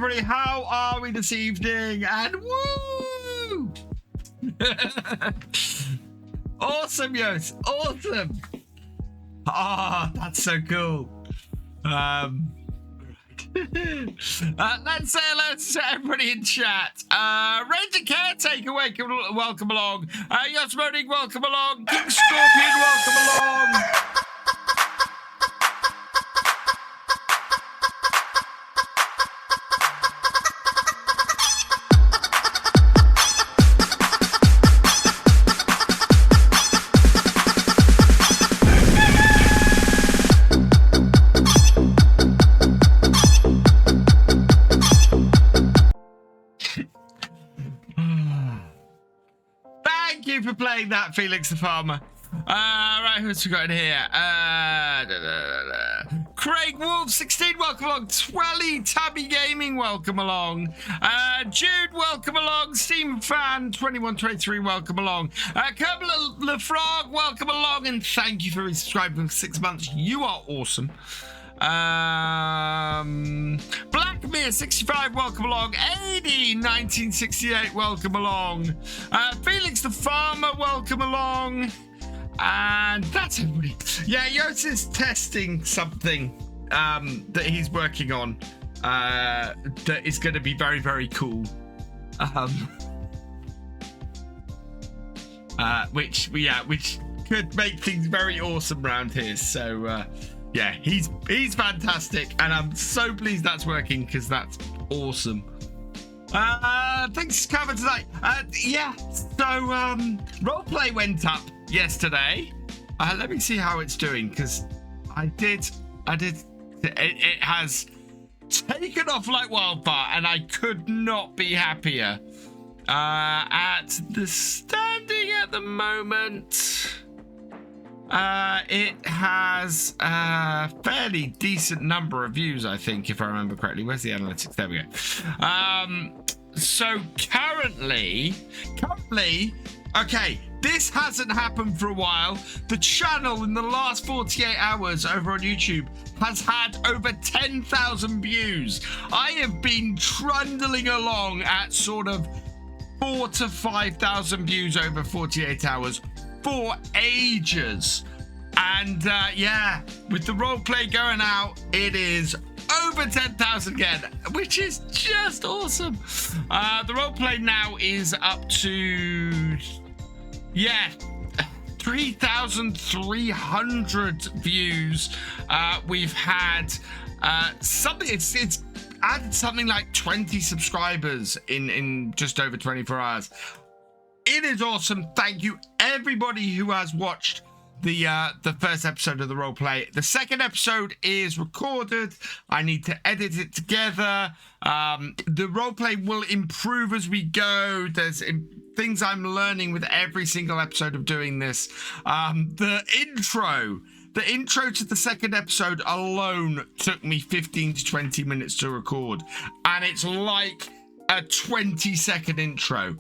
everybody. How are we this evening? And woo! Awesome, Yos. Awesome. Ah, that's so cool. Let's say hello to everybody in chat. Ranger Caretaker, welcome along. Yosmodic, welcome along. King Scorpion, welcome along. For playing that, Felix the Farmer. Right, who's we got in here? Craig Wolf 16, welcome along. Twelly Tabby Gaming, welcome along. Jude, welcome along. Steam Fan 2123, welcome along. Kerbal Lefrog, welcome along, and thank you for subscribing for 6 months. You are awesome. Blackmere 65, welcome along. 80 1968, welcome along. Felix the Farmer, welcome along. And that's everybody. Yeah, Yos is testing something that he's working on that is going to be very, very cool. Which could make things very awesome around here. So yeah, he's fantastic, and I'm so pleased that's working because that's awesome. Thanks for coming tonight. Yeah, so roleplay went up yesterday. Let me see how it's doing because I did. It has taken off like wildfire, and I could not be happier. At the standing at the moment. It has a fairly decent number of views, I think, if I remember correctly. Where's the analytics? There we go. So currently, okay, this hasn't happened for a while. The channel in the last 48 hours over on YouTube has had over 10,000 views. I have been trundling along at sort of 4,000 to 5,000 views over 48 hours. For ages. And yeah, with the roleplay going out, it is over 10,000 again, which is just awesome. The roleplay now is up to 3,300 views. We've had something, it's added something like 20 subscribers in just over 24 hours. It is awesome. Thank you, everybody who has watched the first episode of the roleplay. The second episode is recorded. I need to edit it together. The roleplay will improve as we go. There's things I'm learning with every single episode of doing this. The intro to the second episode alone took me 15 to 20 minutes to record, and it's like a 20-second intro.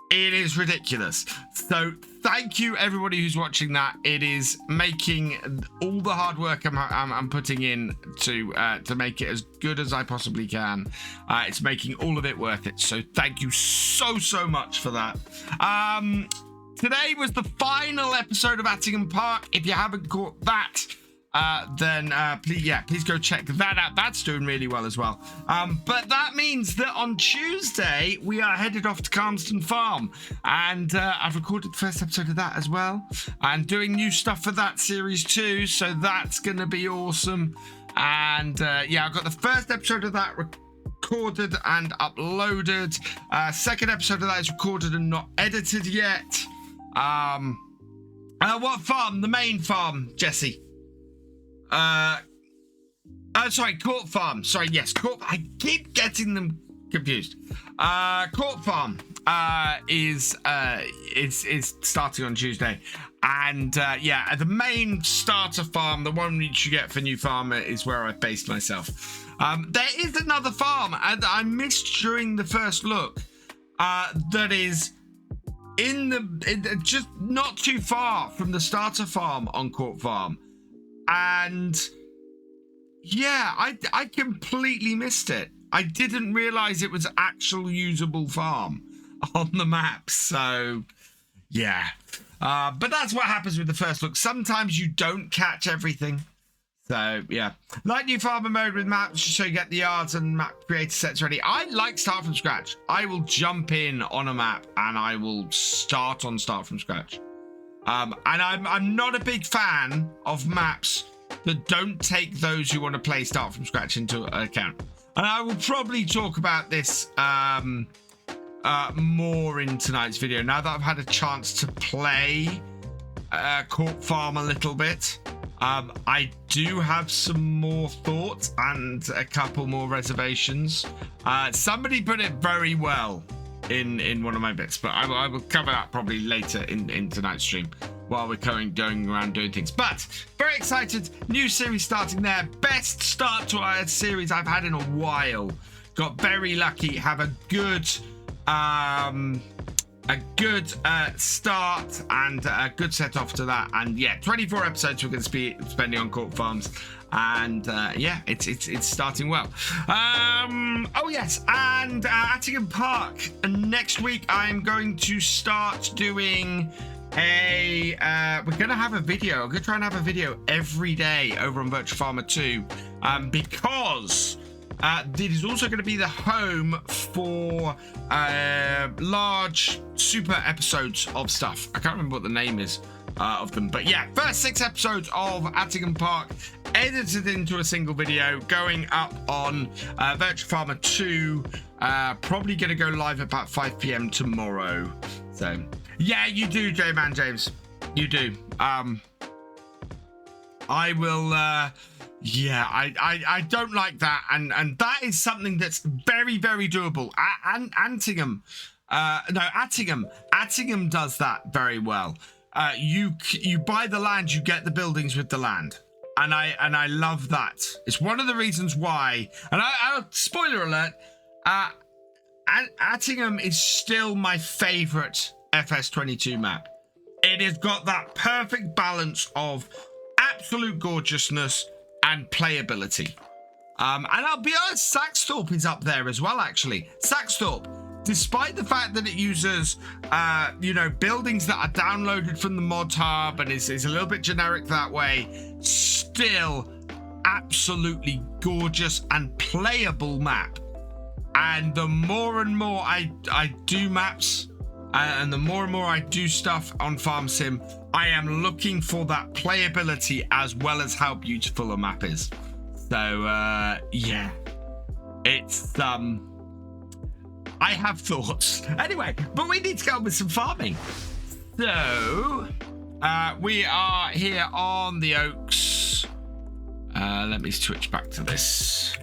It is ridiculous. So thank you, everybody who's watching that. It is making all the hard work I'm putting in to make it as good as I possibly can. It's making all of it worth it. So thank you so much for that. Today was the final episode of Attingham Park. If you haven't caught that, then please go check that out. That's doing really well as well. But that means that on Tuesday we are headed off to Calmston Farm, and I've recorded the first episode of that as well, and doing new stuff for that series too. So that's gonna be awesome. And yeah, I've got the first episode of that recorded and uploaded. Second episode of that is recorded and not edited yet. What farm? The main farm, Jesse. Sorry, Court Farm. Sorry, yes, Court. I keep getting them confused. Court Farm is starting on Tuesday, and yeah, the main starter farm, the one which you get for new farmer, is where I based myself. There is another farm, and I missed during the first look. That is just not too far from the starter farm on Court Farm. And yeah, I completely missed it. I didn't realize it was actual usable farm on the map. So, yeah. But that's what happens with the first look. Sometimes you don't catch everything. So, yeah. Like new farmer mode with maps, so you get the yards and map creator sets ready. I like start from scratch. I will jump in on a map and I will start from scratch. And I'm not a big fan of maps that don't take those who want to play start from scratch into account. And I will probably talk about this more in tonight's video now that I've had a chance to play Corp Farm a little bit. I do have some more thoughts and a couple more reservations. Somebody put it very well in one of my bits, but I will cover that probably later in tonight's stream while we're going around doing things. But very excited, new series starting there. Best start to a series I've had in a while. Got very lucky, have a good start and a good set off to that. And yeah, 24 episodes we're going to be spending on Corp Farms. And yeah, it's starting well. Oh yes, and Attingham Park. Next week I'm going to start doing we're going to have a video. I'm going to try and have a video every day over on Virtual Farmer 2 because it is also going to be the home for large super episodes of stuff. I can't remember what the name is of them, but yeah, first 6 episodes of Attingham Park edited into a single video going up on Virtual Farmer 2. Probably going to go live at about 5 p.m. tomorrow. So yeah, you do, J-Man James, you do. I will yeah, I don't like that, and that is something that's very, very doable. Attingham does that very well. You buy the land, you get the buildings with the land, and I love that. It's one of the reasons why. And I'll spoiler alert, Attingham is still my favorite FS22 map. It has got that perfect balance of absolute gorgeousness and playability. And I'll be honest, Saxthorpe is up there as well, actually. Saxthorpe, despite the fact that it uses, buildings that are downloaded from the mod hub and is a little bit generic that way, still absolutely gorgeous and playable map. And the more and more I do maps, and the more and more I do stuff on Farm Sim, I am looking for that playability as well as how beautiful a map is. So, yeah. It's, I have thoughts. Anyway, but we need to go on with some farming. So, we are here on the Oaks. Let me switch back to this.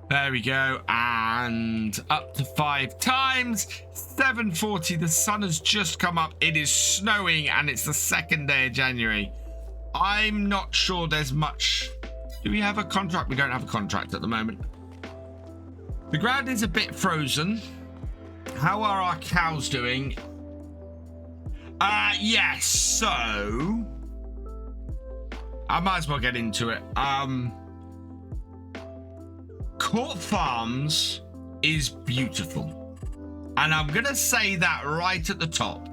There we go, and up to 5 times. 7:40, the sun has just come up. It is snowing, and it's the 2nd day of January. I'm not sure there's much. Do we have a contract? We don't have a contract at the moment. The ground is a bit frozen. How are our cows doing? Yes, so I might as well get into it. Corp Farms is beautiful, and I'm gonna say that right at the top.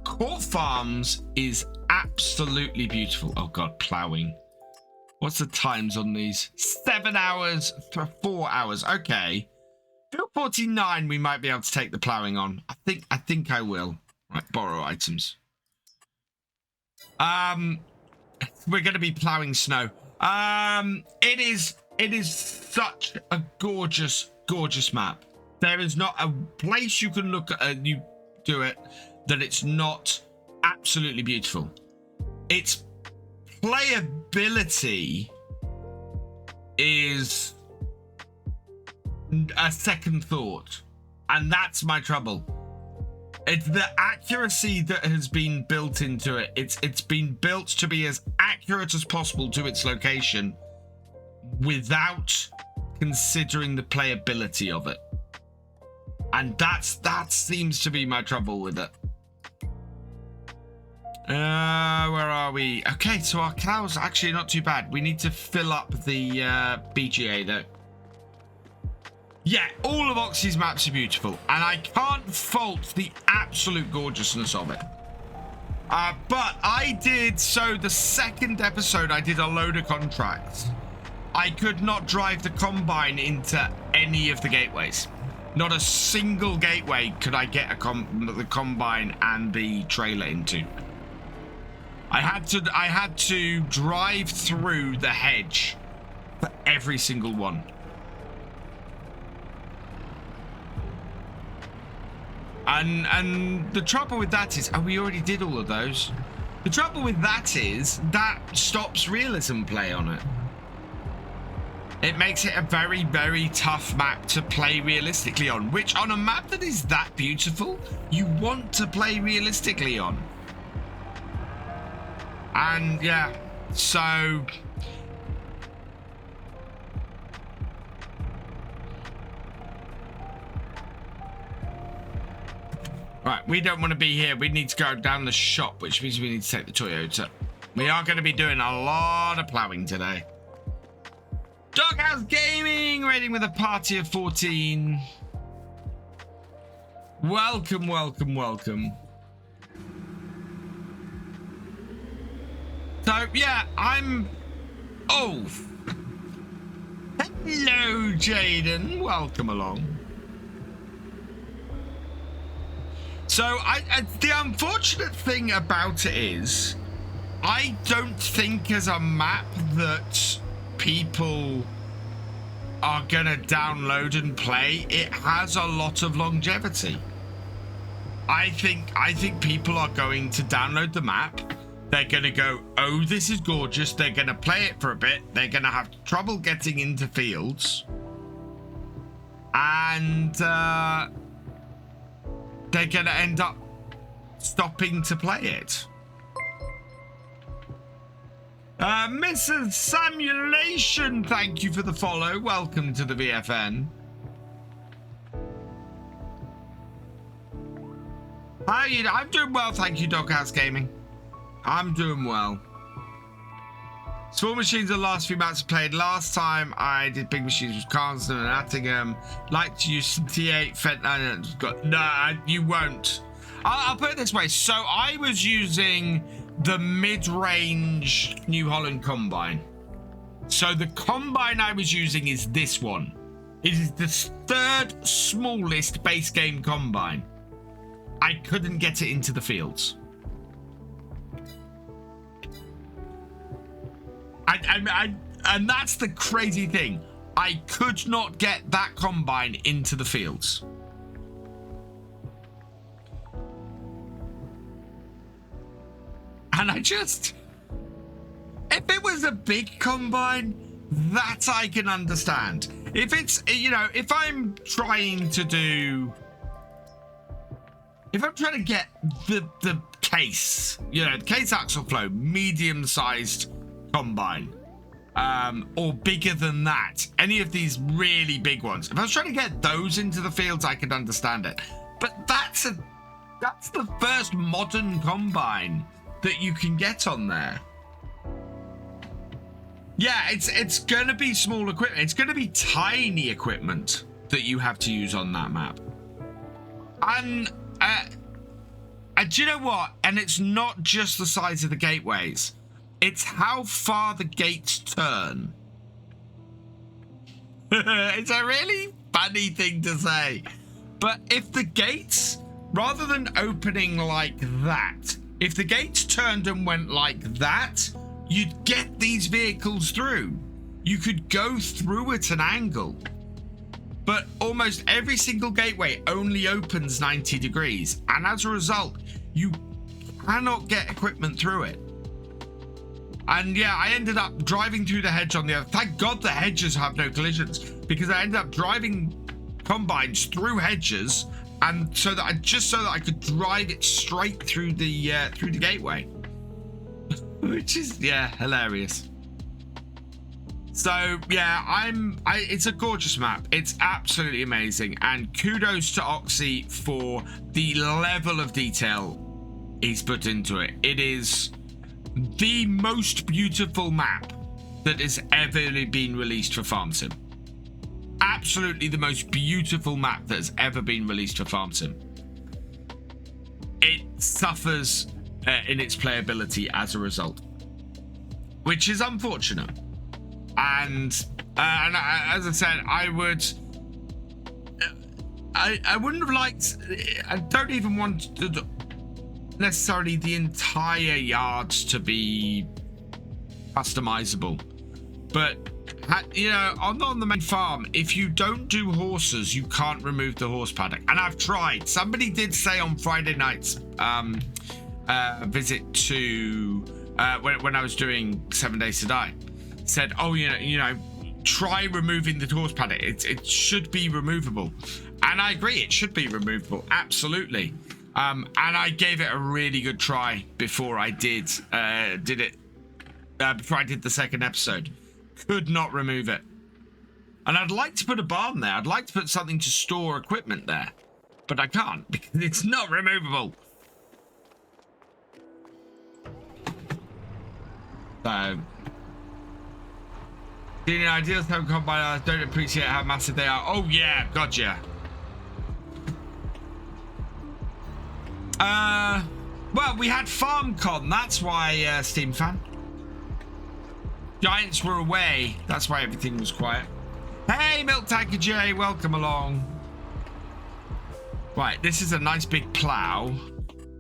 Corp Farms is absolutely beautiful. Oh god, ploughing. What's the times on these? 7 hours for 4 hours. Okay, 49 we might be able to take the ploughing on. I think I will. Right, borrow items. We're gonna be ploughing snow. It is such a gorgeous, gorgeous map. There is not a place you can look at, you do it, that it's not absolutely beautiful. Its playability is a second thought, and that's my trouble. It's the accuracy that has been built into it. It's been built to be as accurate as possible to its location, without considering the playability of it, and that seems to be my trouble with it. Where are we? Okay, so our cows are actually not too bad. We need to fill up the BGA though. Yeah, all of Oxy's maps are beautiful, and I can't fault the absolute gorgeousness of it. But I did, so the second episode, I did a load of contracts. I could not drive the Combine into any of the gateways. Not a single gateway could I get the Combine and the trailer into. I had to drive through the hedge for every single one. And the trouble with that is, we already did all of those. The trouble with that is that stops realism play on it. It makes it a very, very tough map to play realistically on, which on a map that is that beautiful, you want to play realistically on. And yeah, so right, we don't want to be here. We need to go down the shop, which means we need to take the Toyota. We are going to be doing a lot of plowing today. Doghouse Gaming, raiding with a party of 14. Welcome, welcome, welcome. So, yeah, oh. Hello, Jaden. Welcome along. So, the unfortunate thing about it is, I don't think as a map that people are gonna download and play. It has a lot of longevity. I think people are going to download the map. They're gonna go, oh, this is gorgeous. They're gonna play it for a bit. They're gonna have trouble getting into fields, and they're gonna end up stopping to play it. Mrs. Simulation, thank you for the follow. Welcome to the VFN. How are you? I'm doing well, thank you, Doghouse Gaming. I'm doing well. Small machines are the last few maps I played. Last time I did big machines with Carlson and Attingham. Like to use some T8 Fent. No, you won't. I'll put it this way. So I was using the mid-range New Holland Combine. So the Combine I was using is this one. It is the third smallest base game Combine. I couldn't get it into the fields. And that's the crazy thing. I could not get that Combine into the fields. And if it was a big Combine, that I can understand. If it's, if I'm trying to get the case, the case axle flow, medium-sized Combine, or bigger than that, any of these really big ones, if I was trying to get those into the fields, I could understand it. But that's the first modern Combine that you can get on there. Yeah, it's gonna be small equipment. It's gonna be tiny equipment that you have to use on that map. And do you know what? And it's not just the size of the gateways. It's how far the gates turn. It's a really funny thing to say. But if the gates, rather than opening like that, if the gates turned and went like that, you'd get these vehicles through. You could go through at an angle. But almost every single gateway only opens 90 degrees. And as a result, you cannot get equipment through it. And yeah, I ended up driving through the hedge on the other. Thank God the hedges have no collisions, because I ended up driving Combines through hedges, and so that I could drive it straight through the gateway, which is hilarious. So yeah, it's a gorgeous map. It's absolutely amazing, and kudos to Oxy for the level of detail he's put into it. It is the most beautiful map that has ever been released for FarmSim. absolutely the most beautiful map that has ever been released for Farm Sim. It suffers in its playability as a result, which is unfortunate. And as I said, I wouldn't have liked. I don't even want necessarily the entire yards to be customizable, but you know, on the main farm, if you don't do horses, you can't remove the horse paddock. And I've tried. Somebody did say on Friday night's visit to when I was doing 7 Days to Die, said, oh, you know, try removing the horse paddock. It should be removable, and I agree, it should be removable, absolutely. And I gave it a really good try before I did it. Before I did the second episode. Could not remove it. And I'd like to put a barn there. I'd like to put something to store equipment there, but I can't because it's not removable. So, the ideas don't come by. I don't appreciate how massive they are. Oh yeah, gotcha. Well, we had FarmCon. That's why, Steam fan. Giants were away. That's why everything was quiet. Hey, FarmCatGR, welcome along. Right, this is a nice big plow.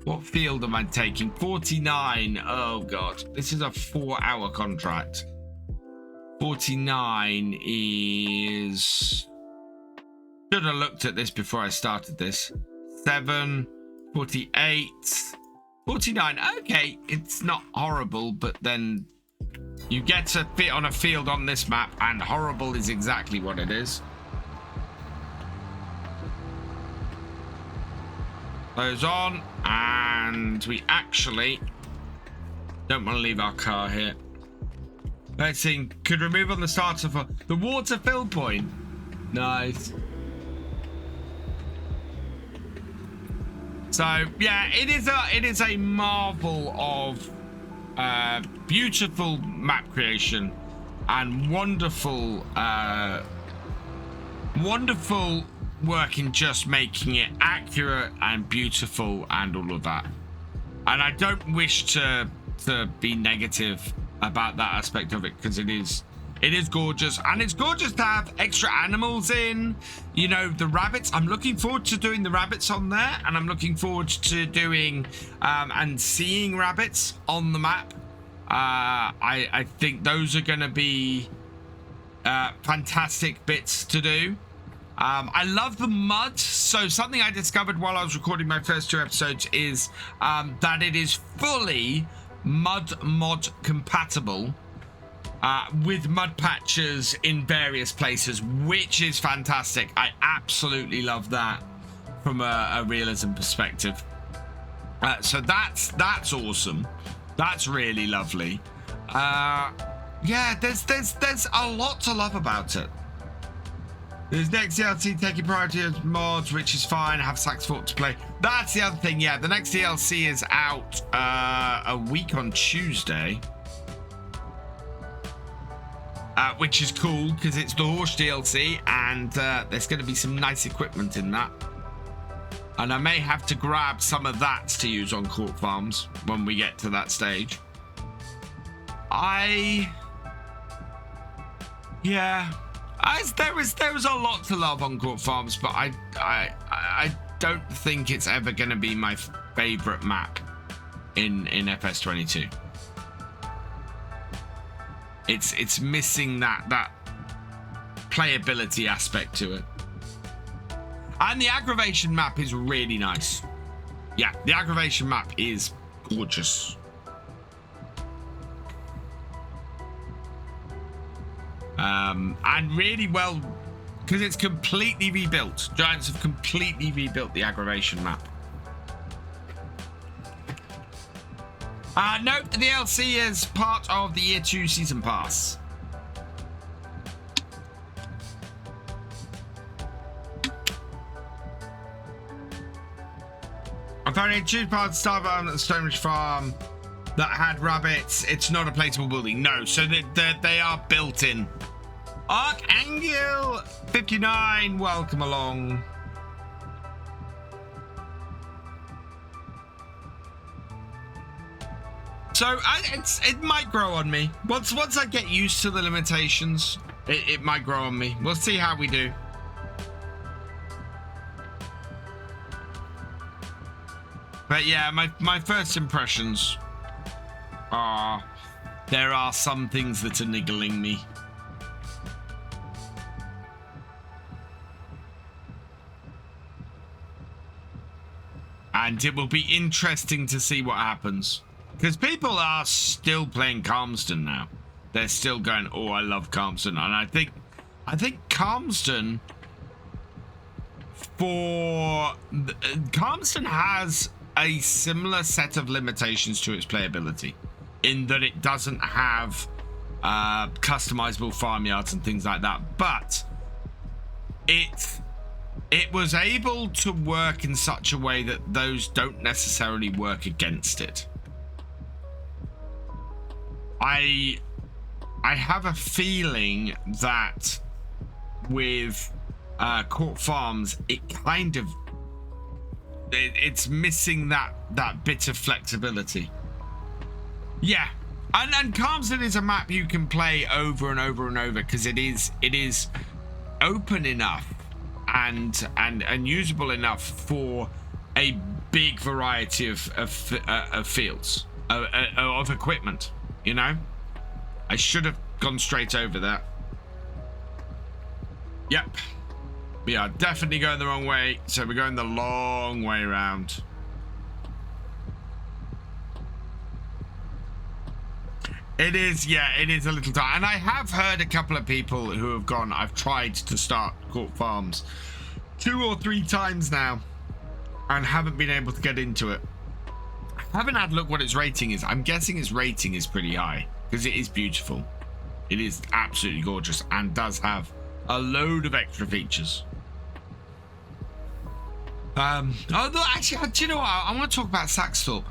What field am I taking? 49. Oh, God. This is a 4-hour contract. 49 is... Should have looked at this before I started this. 7, 48, 49. Okay, it's not horrible, but then you get to fit on a field on this map, and horrible is exactly what it is. Those on, and we actually don't want to leave our car here. Let's see, could remove on the starter for the water fill point. Nice. So yeah, it is a marvel of beautiful map creation and wonderful work in just making it accurate and beautiful and all of that. And I don't wish to be negative about that aspect of it, because it is gorgeous, and it's gorgeous to have extra animals in, you know, the rabbits. I'm looking forward to doing the rabbits on there, and I'm looking forward to doing and seeing rabbits on the map. I think those are going to be fantastic bits to do. I love the mud. So something I discovered while I was recording my first 2 episodes is that it is fully mud mod compatible with mud patches in various places, which is fantastic. I absolutely love that from a realism perspective. So that's awesome. That's really lovely. Yeah, there's a lot to love about it. There's next DLC taking priority as mods, which is fine. I have Saxfort to play. That's the other thing. Yeah, the next DLC is out a week on Tuesday, which is cool because it's the horse DLC, and there's going to be some nice equipment in that. And I may have to grab some of that to use on Court Farms when we get to that stage. There was a lot to love on Court Farms, but I don't think it's ever going to be my favorite map in FS22. It's missing that playability aspect to it. And the aggravation map is really nice. Yeah, the aggravation map is gorgeous. And really well, because it's completely rebuilt. Giants have completely rebuilt the aggravation map. Note the DLC is part of the Year 2 Season Pass. I found a choose part of the Star Farm at the Stonebridge Farm that had rabbits. It's not a placeable building. No, so they are built in. Archangel 59, welcome along. So it might grow on me. Once I get used to the limitations, it might grow on me. We'll see how we do. But yeah, my first impressions are there are some things that are niggling me. And it will be interesting to see what happens. Because people are still playing Calmston now. They're still going, oh, I love Calmston. And I think Calmston Calmston has a similar set of limitations to its playability, in that it doesn't have customizable farmyards and things like that. But it was able to work in such a way that those don't necessarily work against it. I have a feeling that with Court Farms, it's missing that bit of flexibility. Yeah, and Calmston is a map you can play over and over and over because it is open enough and usable enough for a big variety of fields of equipment. You know, I should have gone straight over that. Yep, we are definitely going the wrong way, so we're going the long way around. It is, yeah, it is a little tight. And I have heard a couple of people who have gone, I've tried to start Court Farms 2 or 3 times now and haven't been able to get into it. I haven't had a look what its rating is. I'm guessing its rating is pretty high because it is beautiful. It is absolutely gorgeous and does have a load of extra features. Although actually, do you know what? I want to talk about Saxthorpe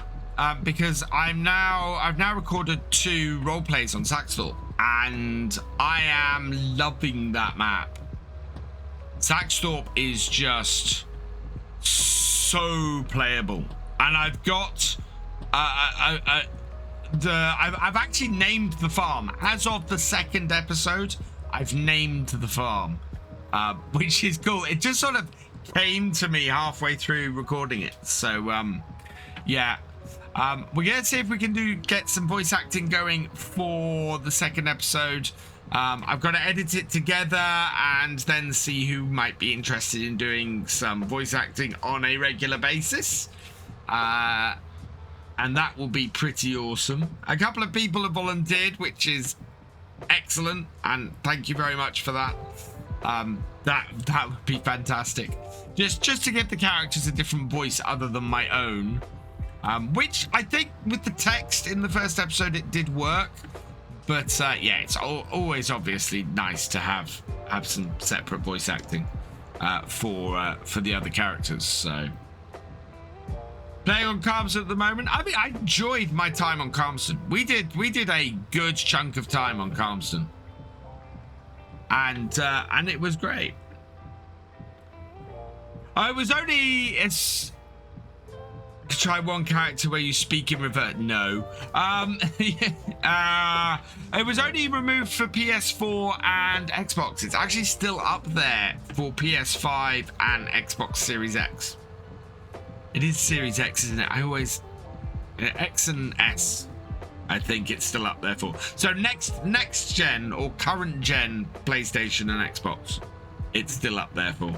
because I've now recorded 2 role plays on Saxthorpe and I am loving that map. Saxthorpe is just so playable, and I've got I've actually named the farm as of the 2nd episode. I've named the farm, which is cool. It just sort of came to me halfway through recording it. So yeah, we're gonna see if we can get some voice acting going for the 2nd episode. I've got to edit it together and then see who might be interested in doing some voice acting on a regular basis. And that will be pretty awesome. A couple of people have volunteered, which is excellent, and thank you very much for that. That would be fantastic. Just to give the characters a different voice other than my own, which I think with the text in the first episode it did work. But yeah, it's always obviously nice to have some separate voice acting for the other characters. So. Playing on Calmston at the moment. I mean, I enjoyed my time on Calmston. We did a good chunk of time on Calmston, and it was great. I was only to try one character where you speak in revert. No, it was only removed for PS4 and Xbox. It's actually still up there for PS5 and Xbox Series X. It is Series X, isn't it? I always... X and S, I think it's still up there for. So next gen or current gen PlayStation and Xbox, it's still up there for.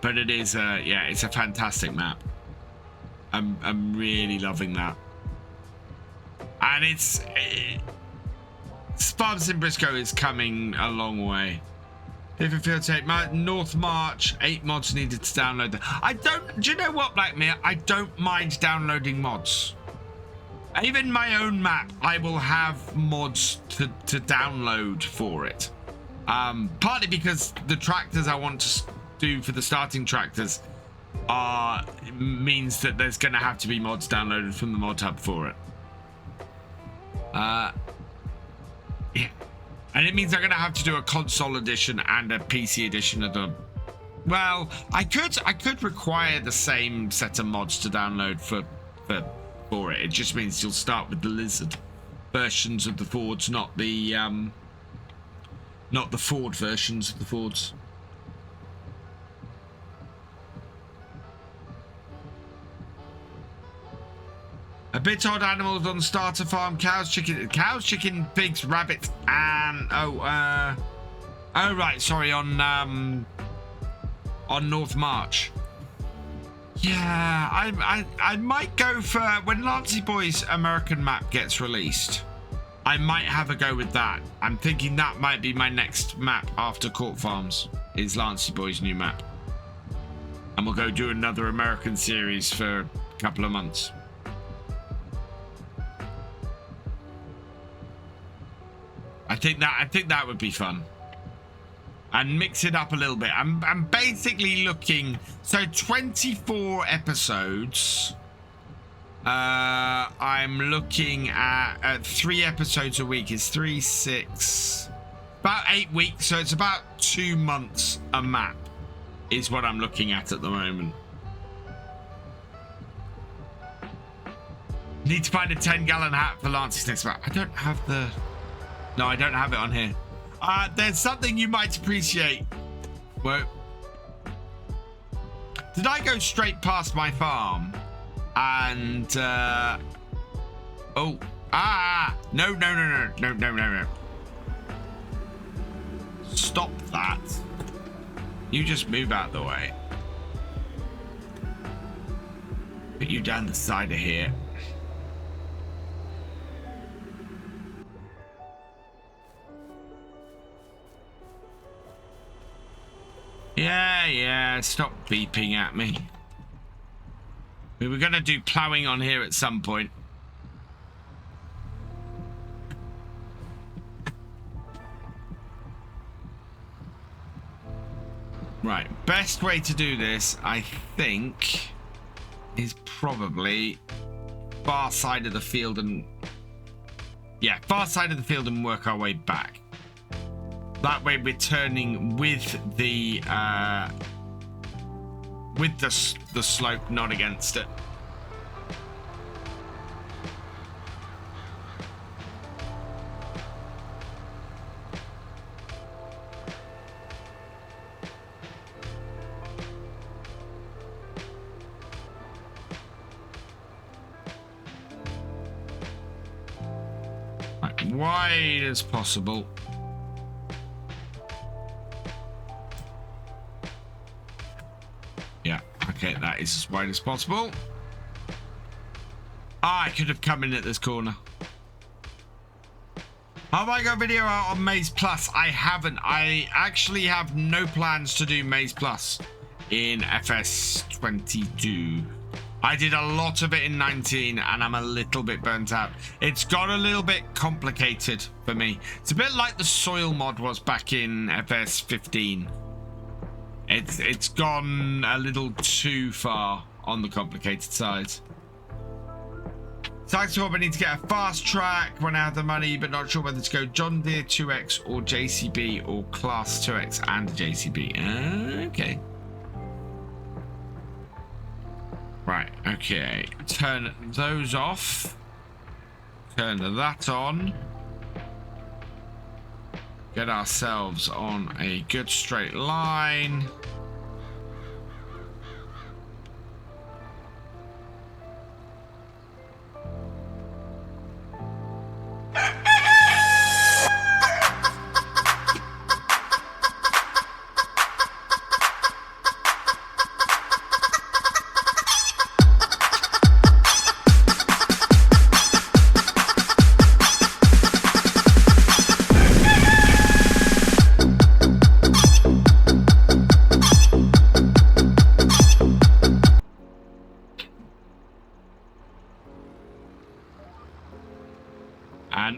But it is, yeah, it's a fantastic map. I'm really loving that. And it's... Sparks in Briscoe is coming a long way. If it feels take North March, 8 mods needed to download. Do you know what, Blackmere? I don't mind downloading mods. Even my own map, I will have mods to download for it. Partly because the tractors I want to do for the starting tractors means that there's going to have to be mods downloaded from the mod hub for it. Yeah. And it means I'm going to have to do a console edition and a PC edition of the... Well, I could require the same set of mods to download for it. It just means you'll start with the Lizard versions of the Fords, not the Ford versions of the Fords. A bit odd animals on starter farm: cows, chicken, pigs, rabbits, and oh right, sorry, on North March. Yeah, I might go for when Lancey Boy's American map gets released. I might have a go with that. I'm thinking that might be my next map after Court Farms, is Lancey Boy's new map. And we'll go do another American series for a couple of months. I think that would be fun. And mix it up a little bit. I'm basically looking, so 24 episodes. I'm looking at 3 episodes a week. Is 3, 6, about 8 weeks. So it's about 2 months a map is what I'm looking at the moment. Need to find a 10-gallon hat for Lancey's next map. I don't have the... No, I don't have it on here. There's something you might appreciate. Well, did I go straight past my farm? And no. Stop that. You just move out of the way. Put you down the side of here. Yeah, stop beeping at me. We were going to do ploughing on here at some point. Right, best way to do this, I think, is probably far side of the field and... Yeah, far side of the field and work our way back. That way we're turning with the slope, not against it. Like wide as possible. Okay, that is as wide as possible. I could have come in at this corner. Have I got a video out on Maze Plus? I haven't. I actually have no plans to do Maze Plus in FS22. I did a lot of it in 19 and I'm a little bit burnt out. It's got a little bit complicated for me. It's a bit like the soil mod was back in FS15. It's gone a little too far on the complicated side. Saitek, I need to get a fast track when I have the money, but not sure whether to go John Deere 2X or JCB or Class 2X and JCB. Okay. Right, okay. Turn those off. Turn that on. Get ourselves on a good straight line.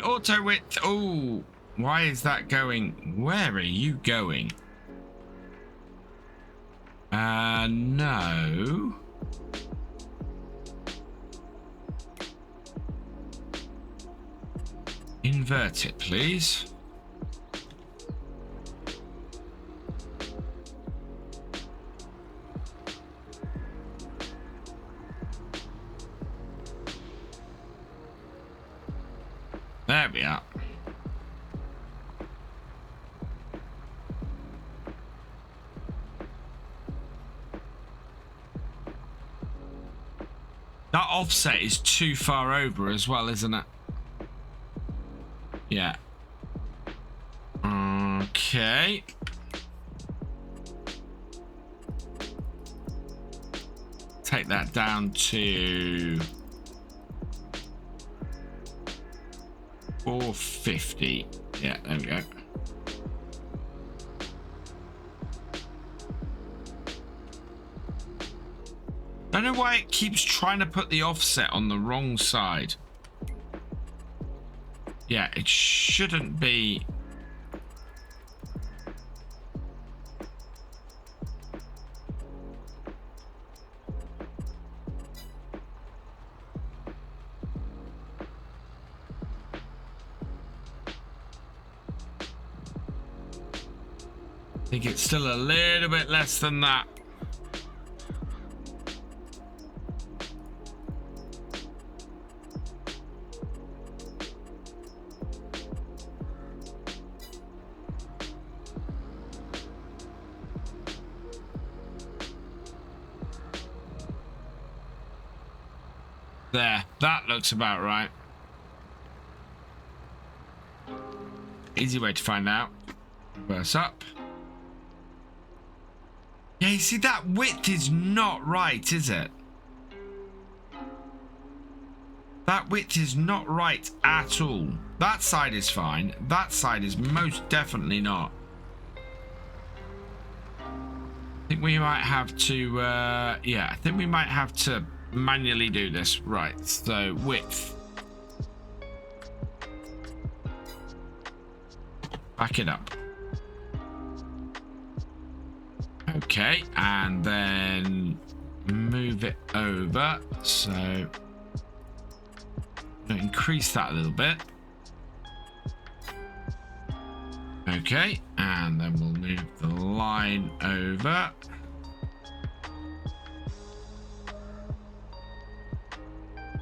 Auto width. Oh, why is that going? Where are you going? No. Invert it, please. There we are. That offset is too far over as well, isn't it? Yeah. Okay. Take that down to 450. Yeah, there we go. I don't know why it keeps trying to put the offset on the wrong side. Yeah, it shouldn't be. I think it's still a little bit less than that. There, that looks about right. Easy way to find out. Reverse up. Yeah, you see that width is not right, is it? That width is not right at all. That side is fine. That side is most definitely not. I think we might have to, yeah, I think we might have to manually do this. Right, so width. Back it up. Okay, and then move it over. So increase that a little bit. Okay, and then we'll move the line over.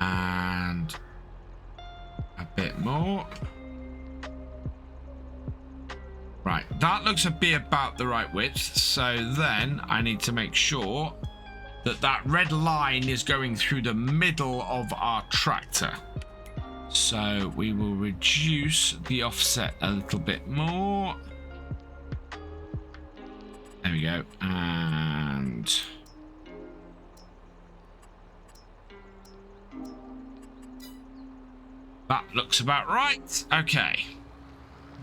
And a bit more. Right, that looks to be about the right width. So then I need to make sure that that red line is going through the middle of our tractor. So we will reduce the offset a little bit more. There we go. And that looks about right. Okay.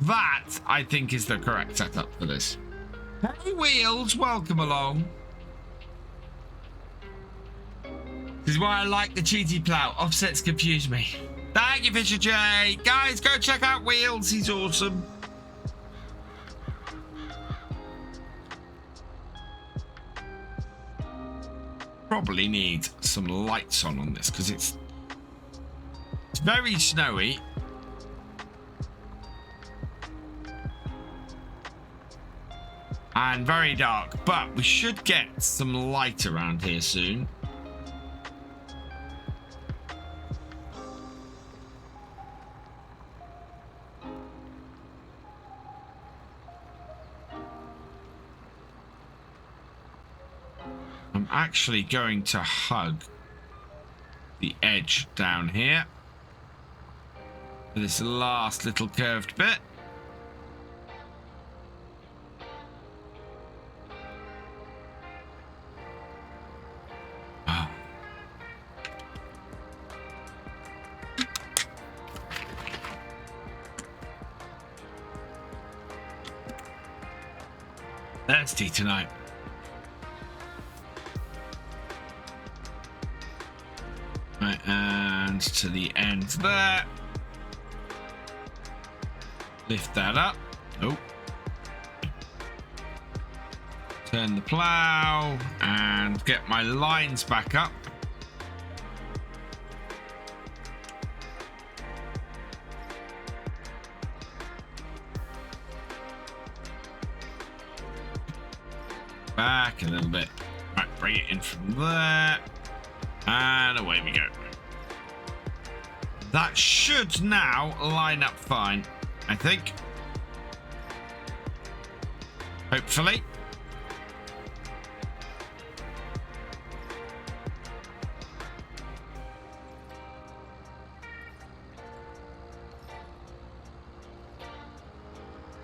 That, I think, is the correct setup for this. Hey, Wheels, welcome along. This is why I like the cheaty plow. Offsets confuse me. Thank you, Thefisherj. Guys, go check out Wheels. He's awesome. Probably need some lights on this because it's very snowy. And very dark, but we should get some light around here soon. I'm actually going to hug the edge down here for this last little curved bit. Thirsty tonight. Right, and to the end there. Lift that up. Oh. Turn the plow and get my lines back up. back a little bit. Right, bring it in from there. And away we go. That should now line up fine, I think. Hopefully.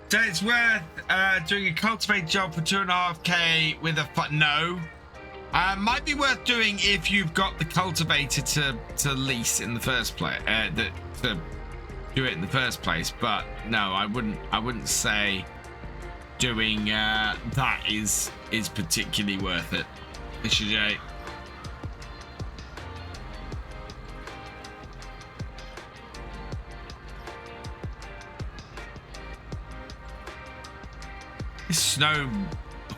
So it's worth doing a cultivate job for 2.5k with a no. Might be worth doing if you've got the cultivator to lease in the first place. To do it in the first place, but no, I wouldn't say doing that is particularly worth it. Thefisherj. This snow,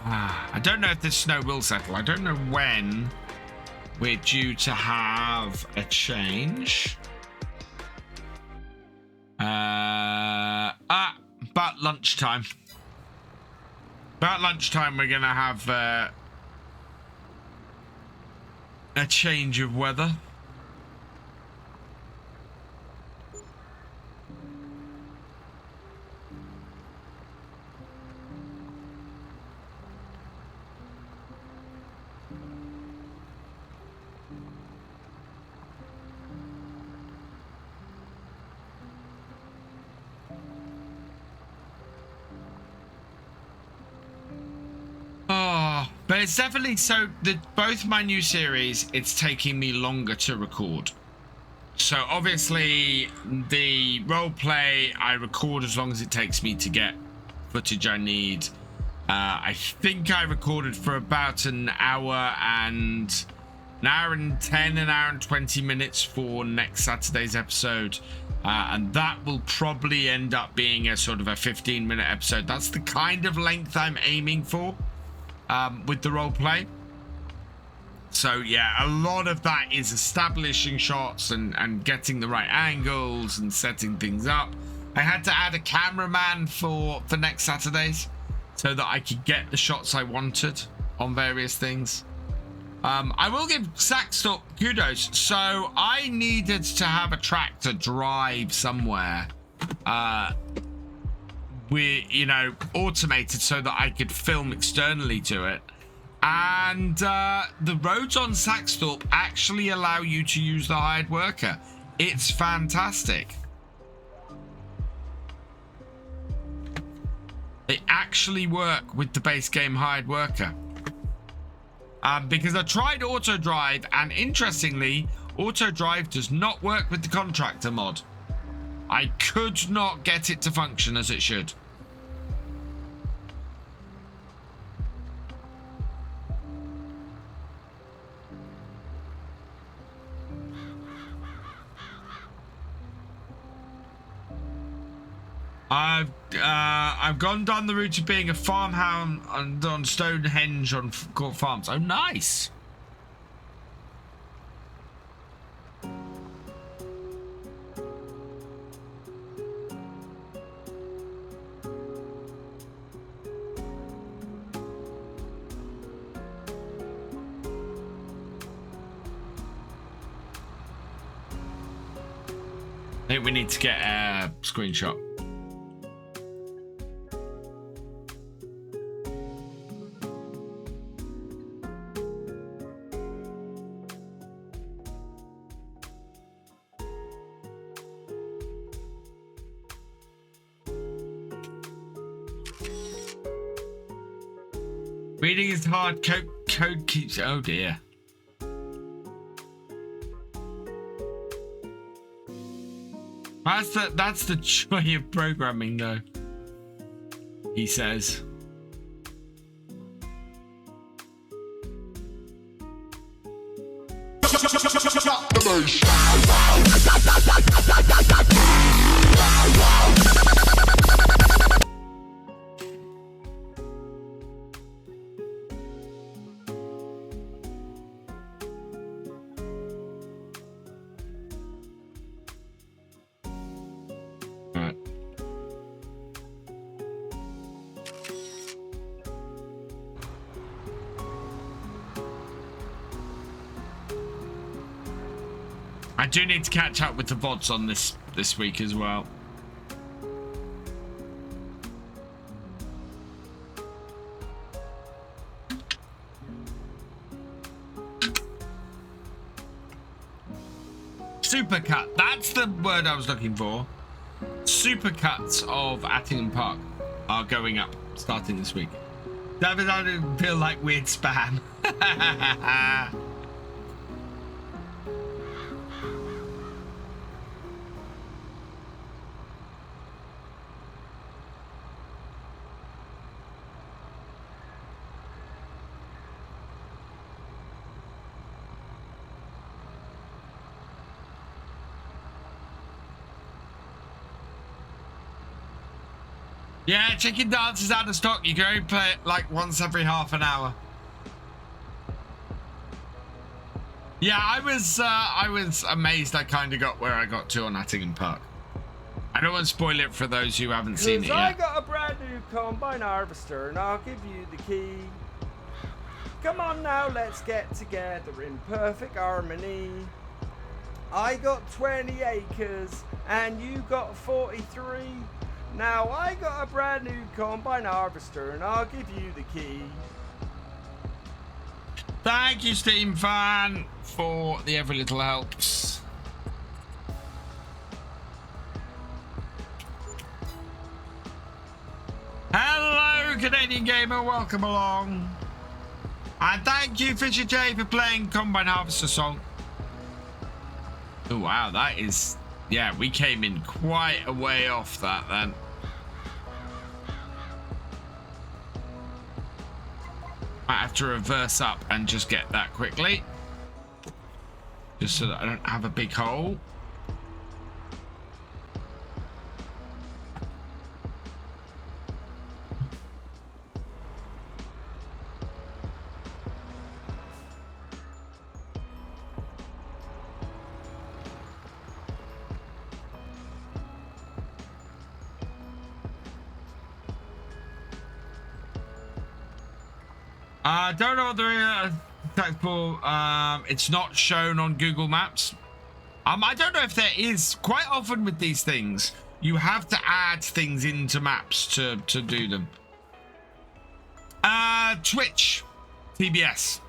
I don't know if this snow will settle. I don't know when we're due to have a change. About lunchtime. About lunchtime, we're gonna have a change of weather. But it's definitely so that both my new series, it's taking me longer to record. So obviously the role play, I record as long as it takes me to get footage I need. I think I recorded for about an hour and 10, an hour and 20 minutes for next Saturday's episode. And that will probably end up being a sort of a 15-minute episode. That's the kind of length I'm aiming for. With the role play. So yeah, a lot of that is establishing shots and getting the right angles and setting things up. I had to add a cameraman for next Saturdays so that I could get the shots I wanted on various things. I will give Sackstop kudos. So I needed to have a tractor drive somewhere automated so that I could film externally to it. And the roads on Sackstop actually allow you to use the hired worker. It's fantastic. They actually work with the base game hired worker. Because I tried auto drive, and interestingly, auto drive does not work with the contractor mod. I could not get it to function as it should. I've gone down the route of being a farmhound on Stonehenge on Court Farms. Oh, nice. I think we need to get a screenshot. Reading is hard. Code keeps. Oh dear. That's the joy of programming, though. He says. I do need to catch up with the VODs on this week as well. Supercut, that's the word I was looking for. Supercuts of Attingham Park are going up starting this week. David, I don't feel like weird spam. Yeah, Chicken Dance is out of stock. You can only play it like once every half an hour. Yeah, I was amazed I kind of got where I got to on Attingham Park. I don't want to spoil it for those who haven't seen it yet. I got a brand new combine harvester and I'll give you the key. Come on now, let's get together in perfect harmony. I got 20 acres and you got 43. Now I got a brand new combine harvester and I'll give you the key. Thank you, Steam Fan, for the every little helps. Hello, Canadian Gamer, welcome along. And thank you, Thefisherj, for playing Combine Harvester song. Oh wow, that is, yeah, we came in quite a way off that then. I have to reverse up and just get that quickly. Just so that I don't have a big hole. Don't know what the tactical. It's not shown on Google Maps. I don't know if there is. Quite often with these things, you have to add things into maps to do them. Twitch, TBS.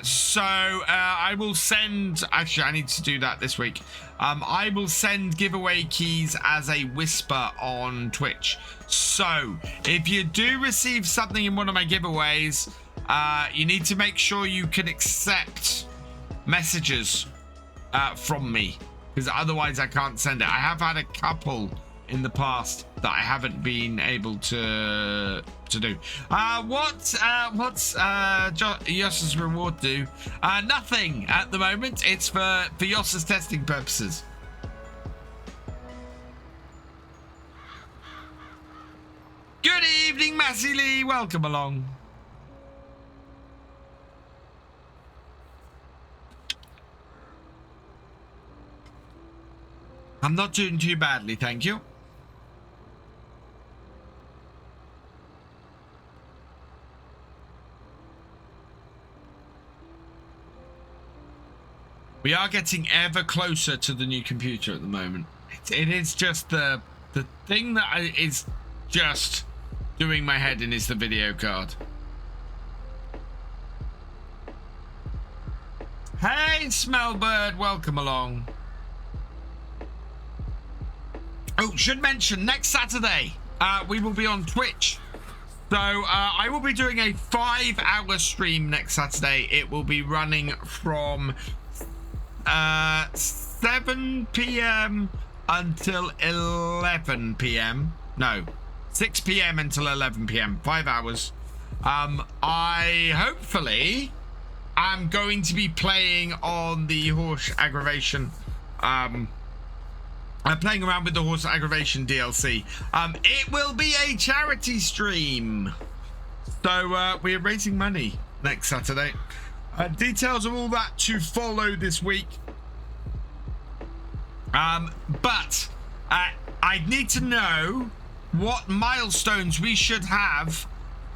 So I will send. Actually, I need to do that this week. I will send giveaway keys as a whisper on Twitch. So if you do receive something in one of my giveaways, you need to make sure you can accept messages from me, because otherwise I can't send it. I have had a couple in the past that I haven't been able to do. What's Yoss's reward do? Nothing at the moment. It's for Yoss's testing purposes. Good evening, Massey Lee. Welcome along. I'm not doing too badly, thank you. We are getting ever closer to the new computer at the moment. It is just the thing that is just doing my head in is the video card. Hey, Smellbird, welcome along. Oh, should mention, next Saturday, we will be on Twitch. So I will be doing a 5-hour stream next Saturday. It will be running from 7 p.m. until 11 p.m. No, 6 p.m. until 11 p.m. 5 hours. I hopefully am going to be playing on the horse aggravation. I'm playing around with the horse aggravation DLC. It will be a charity stream. So we're raising money next Saturday. Details of all that to follow this week. But I need to know what milestones we should have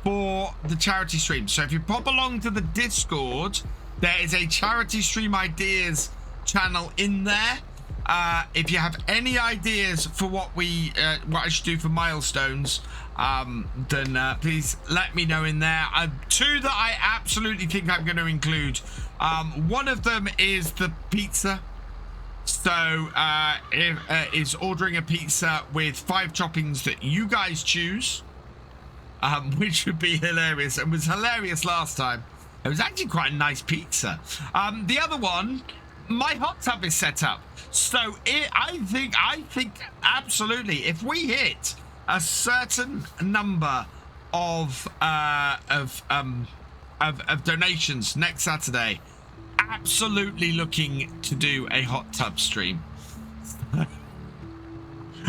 for the charity stream. So if you pop along to the Discord, there is a charity stream ideas channel in there. If you have any ideas for what I should do for milestones, then please let me know in there. Two that I absolutely think I'm going to include. One of them is the pizza. So is ordering a pizza with 5 toppings that you guys choose, which would be hilarious. It was hilarious last time. It was actually quite a nice pizza. The other one, my hot tub is set up. So I think absolutely, if we hit a certain number of donations next Saturday, absolutely looking to do a hot tub stream.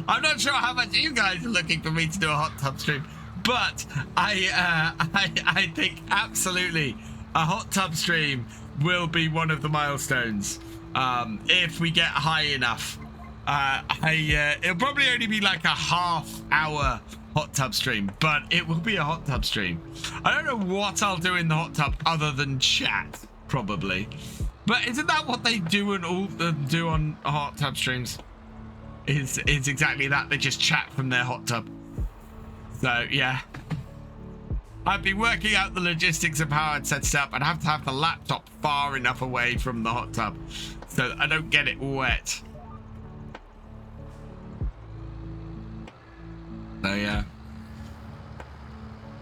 I'm not sure how much you guys are looking for me to do a hot tub stream, but I think absolutely a hot tub stream will be one of the milestones. If we get high enough, it'll probably only be like a half-hour hot tub stream, but it will be a hot tub stream. I don't know what I'll do in the hot tub other than chat, probably. But isn't that what they do on hot tub streams? Is exactly that. They just chat from their hot tub. So yeah, I'd be working out the logistics of how I'd set it up. I'd have to have the laptop far enough away from the hot tub so that I don't get it wet. So yeah.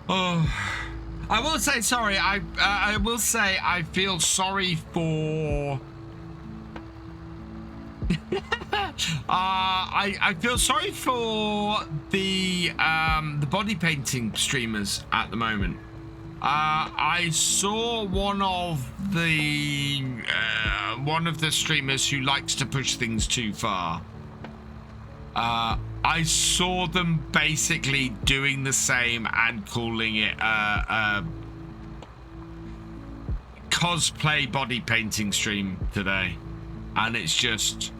Oh, I will say sorry. I will say I feel sorry for. I feel sorry for the body painting streamers at the moment. I saw one of the streamers who likes to push things too far. I saw them basically doing the same and calling it cosplay body painting stream today, and it's just,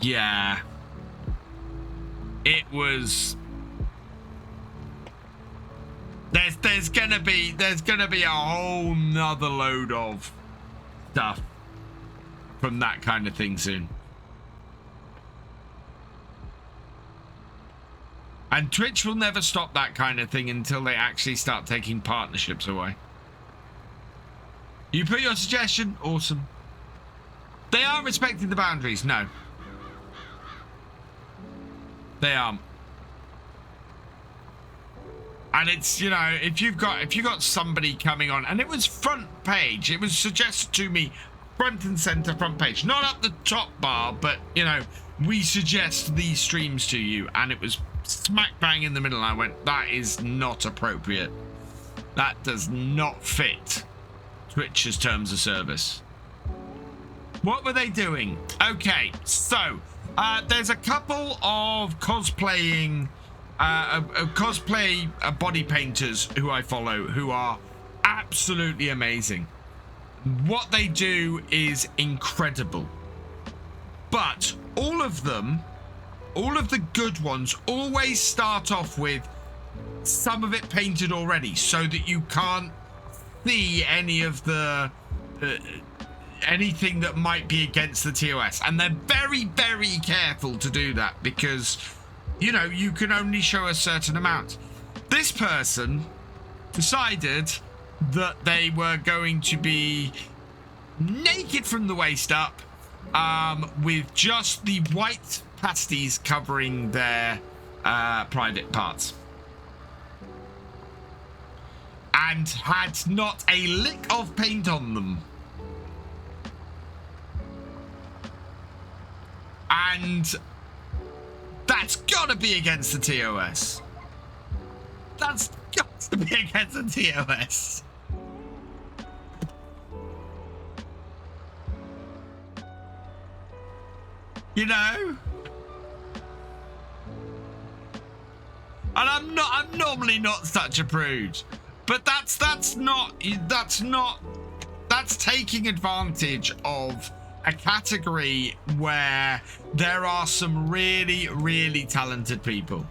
yeah, it was. There's gonna be a whole nother load of stuff from that kind of thing soon. And Twitch will never stop that kind of thing until they actually start taking partnerships away. You put your suggestion, awesome. They are respecting the boundaries, no. They aren't. And it's, you know, if you've got somebody coming on, and it was front page, it was suggested to me front and center front page, not up the top bar, but you know, we suggest these streams to you, and it was smack bang in the middle. I went, that is not appropriate. That does not fit Twitch's terms of service. What were they doing? Okay, so there's a couple of cosplay body painters who I follow who are absolutely amazing. What they do is incredible. But all of them, all of the good ones, always start off with some of it painted already so that you can't see any of the anything that might be against the TOS. And they're very, very careful to do that because, you know, you can only show a certain amount. This person decided that they were going to be naked from the waist up, with just the white pasties covering their private parts, and had not a lick of paint on them. And that's gotta be against the TOS. That's got to be against the TOS. You know? And I'm normally not such a prude, but that's taking advantage of a category where there are some really, really talented people.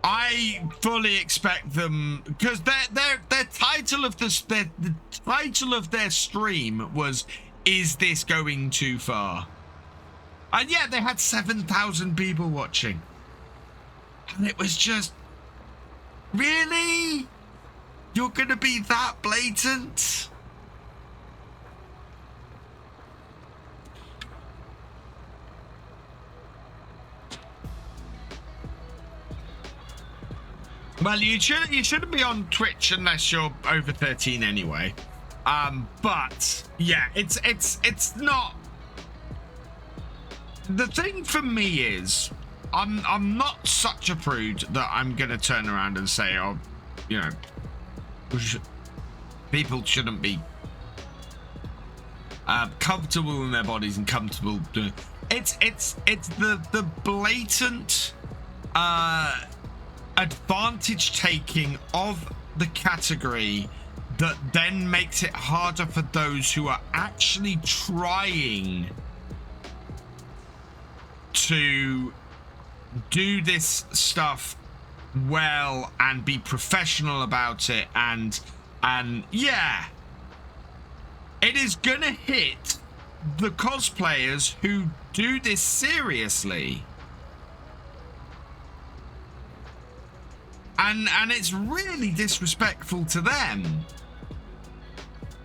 I I fully expect them, because their title of the title of their stream was, "Is this going too far?" And yeah, they had 7,000 people watching, and it was just, really, you're gonna be that blatant? Well, you shouldn't be on Twitch unless you're over 13 anyway. But yeah, it's not. The thing for me is, I'm not such a prude that I'm gonna turn around and say, oh, you know, people shouldn't be comfortable in their bodies and comfortable doing. It's the blatant advantage taking of the category that then makes it harder for those who are actually trying to do this stuff well and be professional about it, and yeah, it is gonna hit the cosplayers who do this seriously. And it's really disrespectful to them,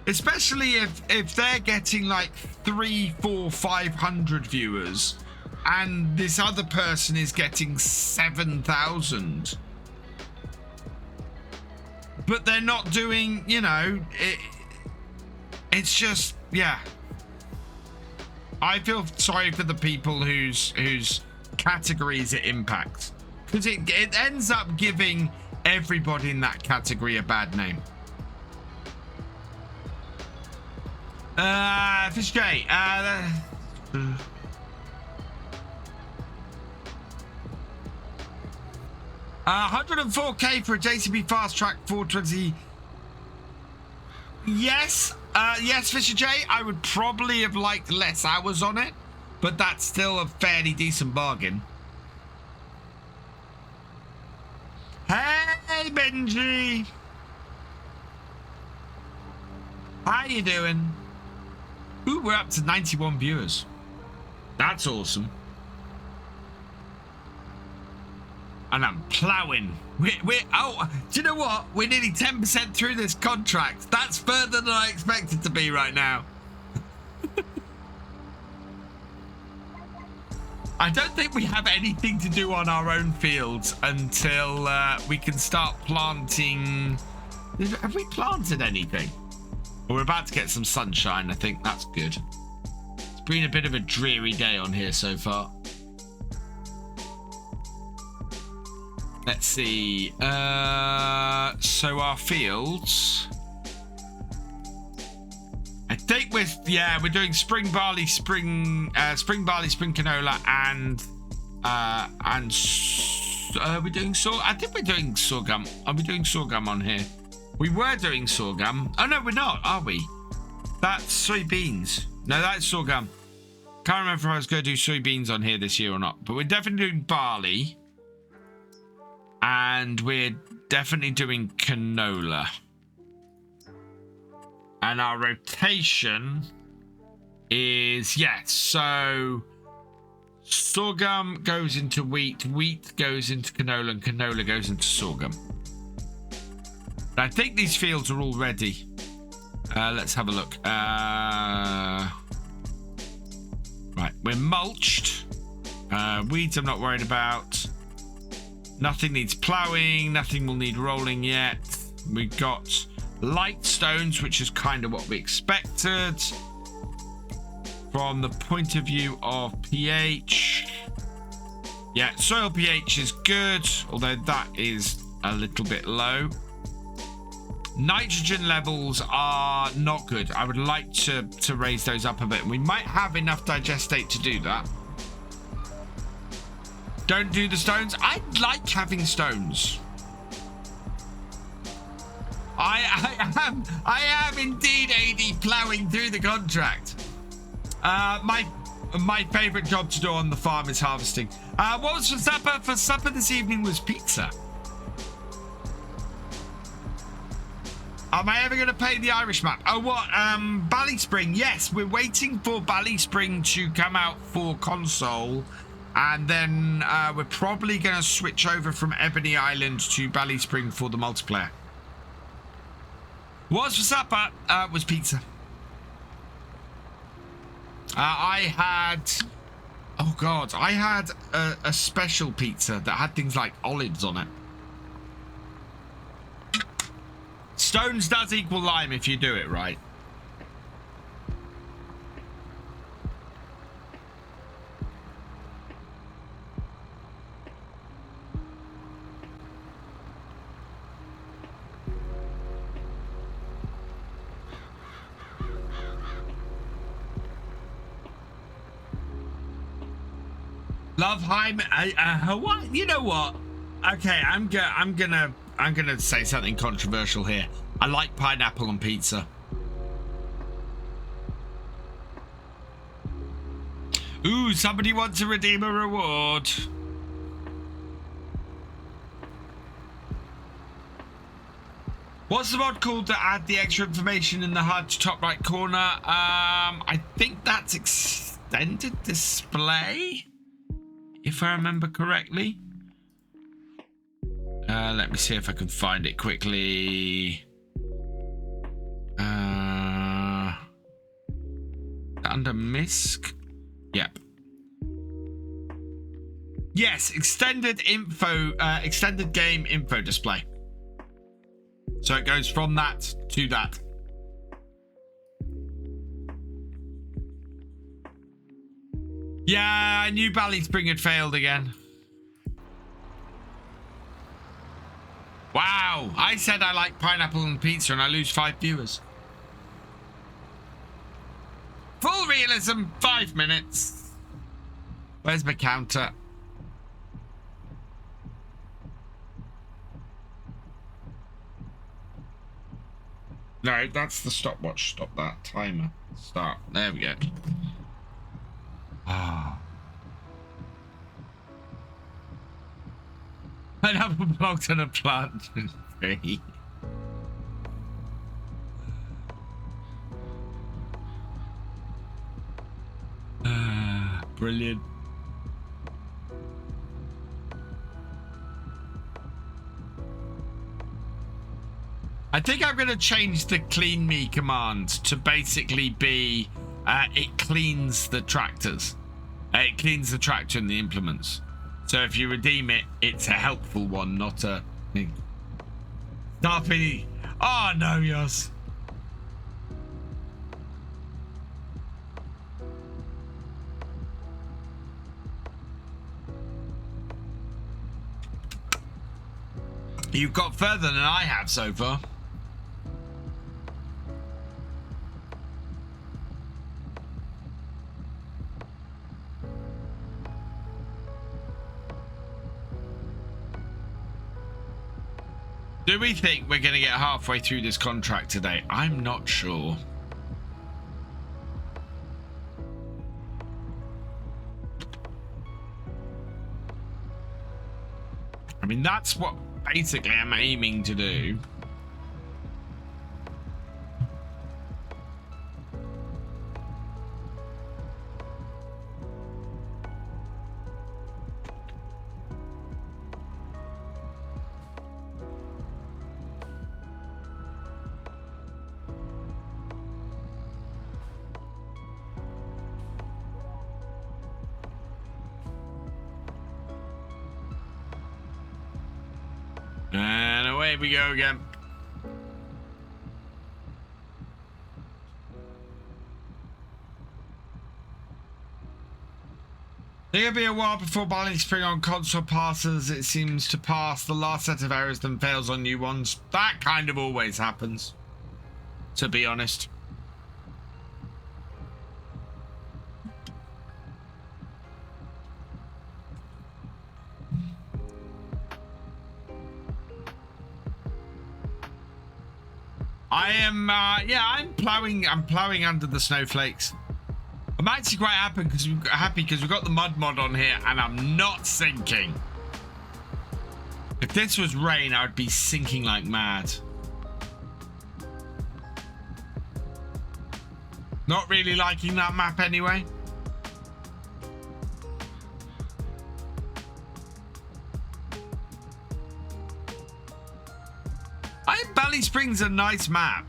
especially if they're getting like 300, 400, 500 viewers and this other person is getting 7,000, but they're not doing, you know, it's just, yeah, I feel sorry for the people whose categories it impacts. Because it ends up giving everybody in that category a bad name. Thefisherj, 104k for a JCB Fast Track 420. Yes, yes, Thefisherj, I would probably have liked less hours on it, but that's still a fairly decent bargain. Hey, Benji. How you doing? Ooh, we're up to 91 viewers. That's awesome. And I'm plowing. Oh, do you know what? We're nearly 10% through this contract. That's further than I expected to be right now. I don't think we have anything to do on our own fields until we can start planting. Have we planted anything? Well, we're about to get some sunshine. I think that's good. It's been a bit of a dreary day on here so far. Let's see. So our fields. I think we're doing spring barley, spring canola, and we're doing I think we're doing sorghum. Are we doing sorghum on here? We were doing sorghum. Oh no, we're not, are we? That's soybeans. No, that's sorghum. Can't remember if I was going to do soybeans on here this year or not, but we're definitely doing barley, and we're definitely doing canola. And our rotation is, yes, so sorghum goes into wheat, wheat goes into canola, and canola goes into sorghum. I think these fields are all ready. Let's have a look. Right, we're mulched. Weeds I'm not worried about. Nothing needs ploughing, nothing will need rolling yet. We've got light stones, which is kind of what we expected from the point of view of pH. Yeah, soil pH is good, although that is a little bit low. Nitrogen levels are not good. I would like to raise those up a bit. We might have enough digestate to do that. Don't do the stones. I like having stones. I am indeed AD plowing through the contract. My favorite job to do on the farm is harvesting. What was for supper? For supper this evening was pizza. Am I ever going to play the Irish map? Oh, what? Ballyspring. Yes, we're waiting for Ballyspring to come out for console. And then we're probably going to switch over from Ebony Island to Ballyspring for the multiplayer. What's for supper? Was pizza. I had... Oh, God. I had a special pizza that had things like olives on it. Stones does equal lime if you do it right. Love Heim, Hawaii. You know what? Okay, I'm gonna say something controversial here. I like pineapple on pizza. Ooh, somebody wants to redeem a reward. What's the mod called to add the extra information in the HUD top right corner? I think that's extended display, if I remember correctly. Let me see if I can find it quickly. Under MISC? Yep. Yes, extended info, extended game info display. So it goes from that to that. Yeah, I knew Ballyspring had failed again. Wow, I said I like pineapple and pizza and I lose 5 viewers. Full realism, 5 minutes. Where's my counter? No, that's the stopwatch. Stop that timer. Start. There we go. Ah. Pineapple blocked on a plant tree. Brilliant. I think I'm going to change the clean me command to basically be it cleans the tractors. It cleans the tractor and the implements. So if you redeem it, it's a helpful one, not a... Starfy. Oh, no, yes. You've got further than I have so far. Do we think we're going to get halfway through this contract today? I'm not sure. I mean, that's what basically I'm aiming to do. And away we go again. It'll be a while before Ballyspring on console passes. It seems to pass the last set of errors, then fails on new ones. That kind of always happens, to be honest. I am, yeah, I'm plowing under the snowflakes. I'm actually quite happy because we've got the mud mod on here and I'm not sinking. If this was rain, I would be sinking like mad. Not really liking that map anyway. I think Valley Springs a nice map.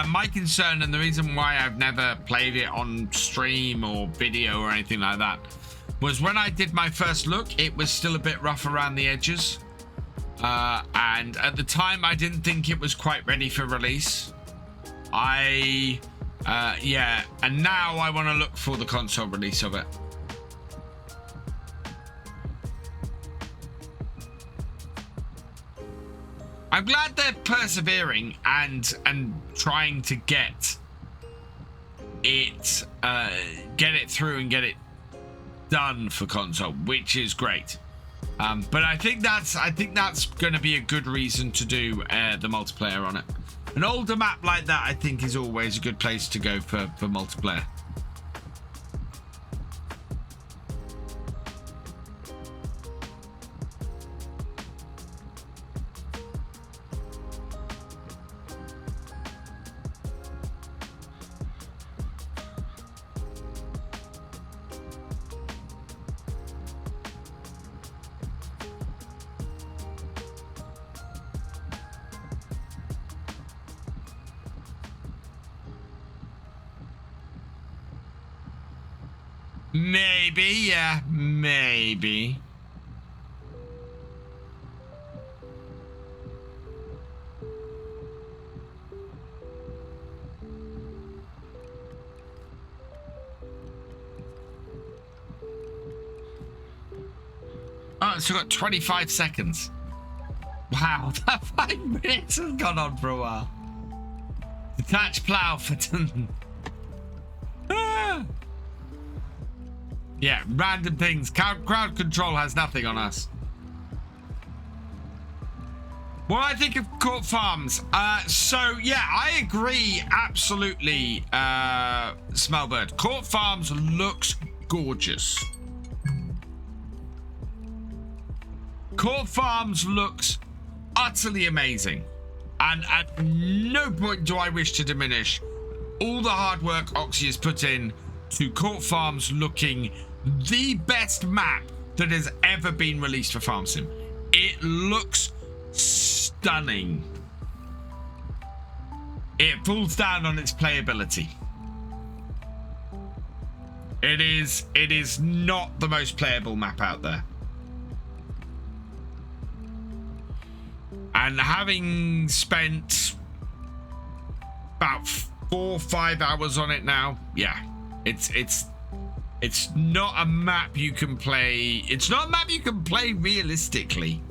My concern, and the reason why I've never played it on stream or video or anything like that, was when I did my first look, it was still a bit rough around the edges. And at the time, I didn't think it was quite ready for release. Yeah, and now I want to look for the console release of it. I'm glad they're persevering and trying to get it through and get it done for console, which is great. But I think that's going to be a good reason to do the multiplayer on it. An older map like that, I think, is always a good place to go for multiplayer. Maybe, yeah, maybe. Oh, it's got 25 seconds. Wow, that 5 minutes has gone on for a while. Detach plow for... Yeah, random things. Crowd control has nothing on us. What do I think of Court Farms? So, yeah, I agree absolutely, Smellbird. Court Farms looks gorgeous. Court Farms looks utterly amazing. And at no point do I wish to diminish all the hard work Oxy has put in to Court Farms looking the best map that has ever been released for Farm Sim. It looks stunning. It falls down on its playability. It is not the most playable map out there. And having spent about 4 or 5 hours on it now, yeah, it's not a map you can play. It's not a map you can play realistically.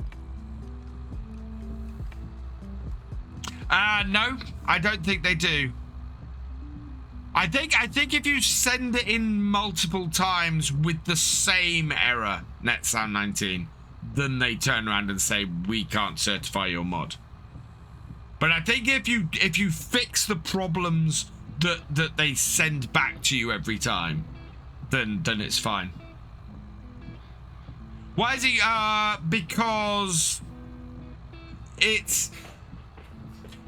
No, I don't think they do. I think if you send it in multiple times with the same error, NetSound19, then they turn around and say we can't certify your mod. But I think if you fix the problems that they send back to you every time, then it's fine. Why is he? Because it's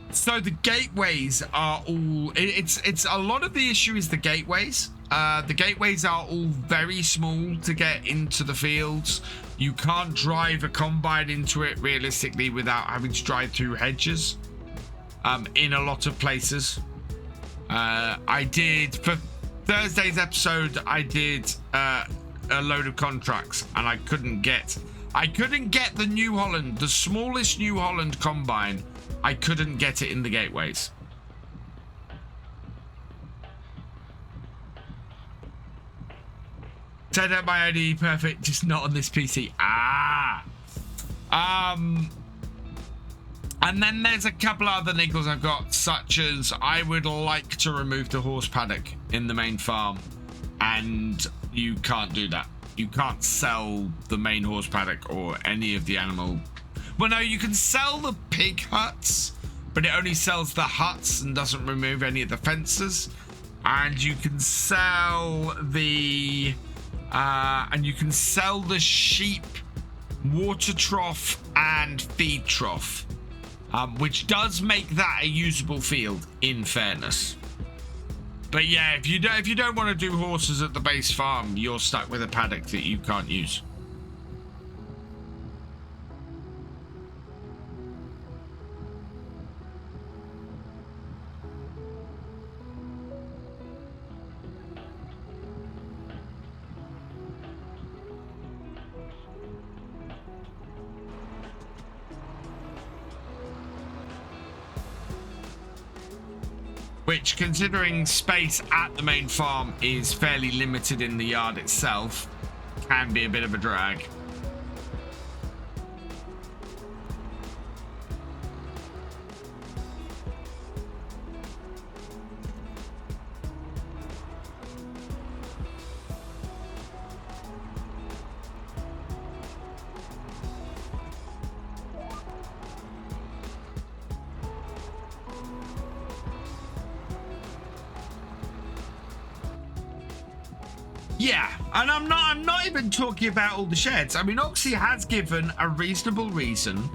so the gateways are all. It's a lot of the issue is the gateways. The gateways are all very small to get into the fields. You can't drive a combine into it realistically without having to drive through hedges. In a lot of places. I did for Thursday's episode. I did a load of contracts, and I couldn't get the New Holland, the smallest New Holland combine. I couldn't get it in the gateways. Turned out my IDE perfect, just not on this PC. And then there's a couple other niggles I've got, such as I would like to remove the horse paddock in the main farm, and you can't do that. You can't sell the main horse paddock or any of the animal. Well, no, you can sell the pig huts, but it only sells the huts and doesn't remove any of the fences. And you can sell the sheep water trough and feed trough. Which does make that a usable field, in fairness. But yeah, if you don't want to do horses at the base farm, you're stuck with a paddock that you can't use. Which, considering space at the main farm is fairly limited in the yard itself, can be a bit of a drag. Yeah, and I'm not even talking about all the sheds. I mean, Oxy has given a reasonable reason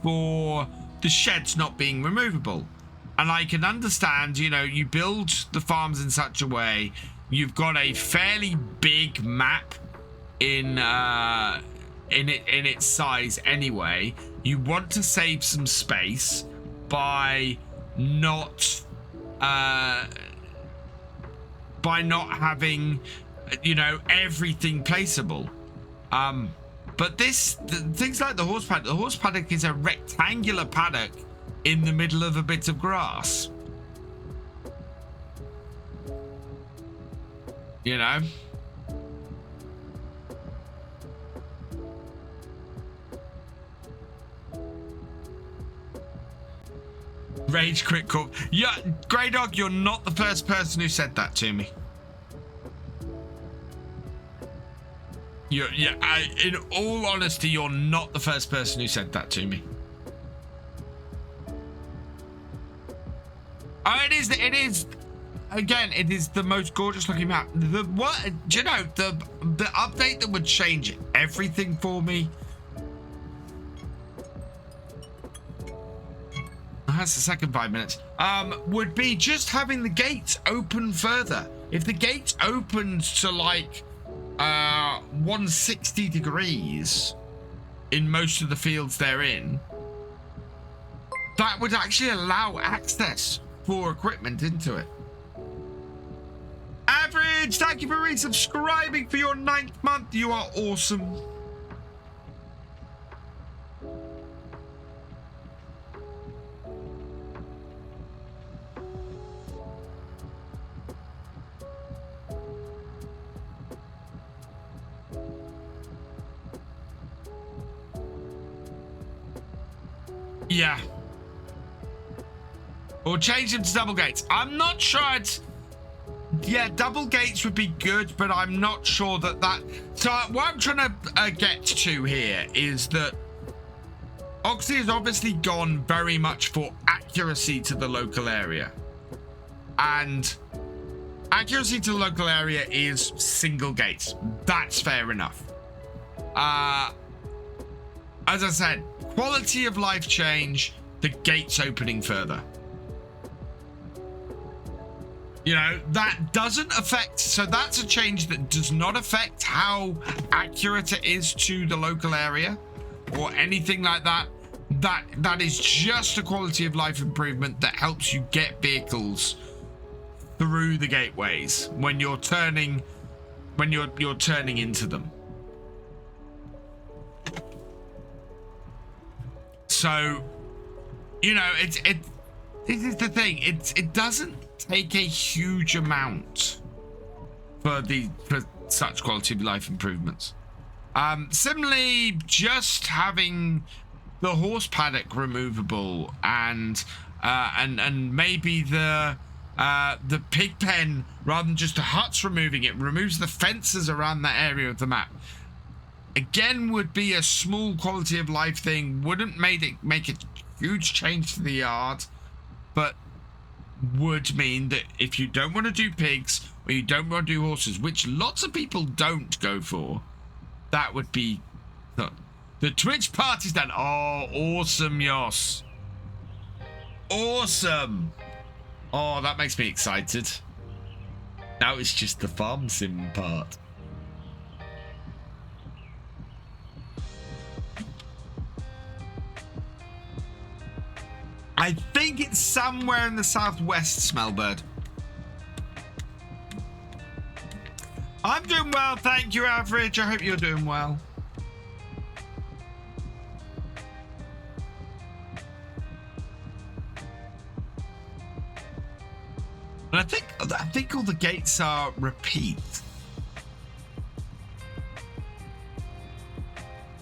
for the sheds not being removable. And I can understand, you know, you build the farms in such a way, you've got a fairly big map in its size anyway. You want to save some space by not having, you know, everything placeable. But things like the horse paddock is a rectangular paddock in the middle of a bit of grass. You know? Rage Crit Corp. Yeah, Grey Dog, you're not the first person who said that to me. In all honesty, you're not the first person who said that to me. Oh, it is. Again, it is the most gorgeous looking map. Do you know, the update that would change everything for me? That's the second 5 minutes. Would be just having the gates open further. If the gates opened to like 160 degrees in most of the fields they're in, that would actually allow access for equipment into it. Average, thank you for resubscribing for your 9th month. You are awesome. Yeah. Or change them to double gates. I'm not sure yeah, double gates would be good, but I'm not sure that... So what I'm trying to get to here is that Oxy has obviously gone very much for accuracy to the local area. And accuracy to the local area is single gates. That's fair enough. As I said, quality of life change, the gates opening further. You know, that doesn't affect, so that's a change that does not affect how accurate it is to the local area or anything like that. That is just a quality of life improvement that helps you get vehicles through the gateways when you're turning into them. So, you know, this is the thing. It doesn't take a huge amount for such quality of life improvements. Similarly, just having the horse paddock removable and maybe the pig pen, rather than just the huts removing it, removes the fences around that area of the map. Again, would be a small quality of life thing. Wouldn't make a huge change to the yard, but would mean that if you don't want to do pigs or you don't want to do horses, which lots of people don't go for, that would be the Twitch party's done. Oh, awesome, Yos. Awesome. Oh, that makes me excited. Now it's just the farm sim part. I think it's somewhere in the southwest, Smellbird. I'm doing well, thank you, Average. I hope you're doing well. And I think all the gates are repeat.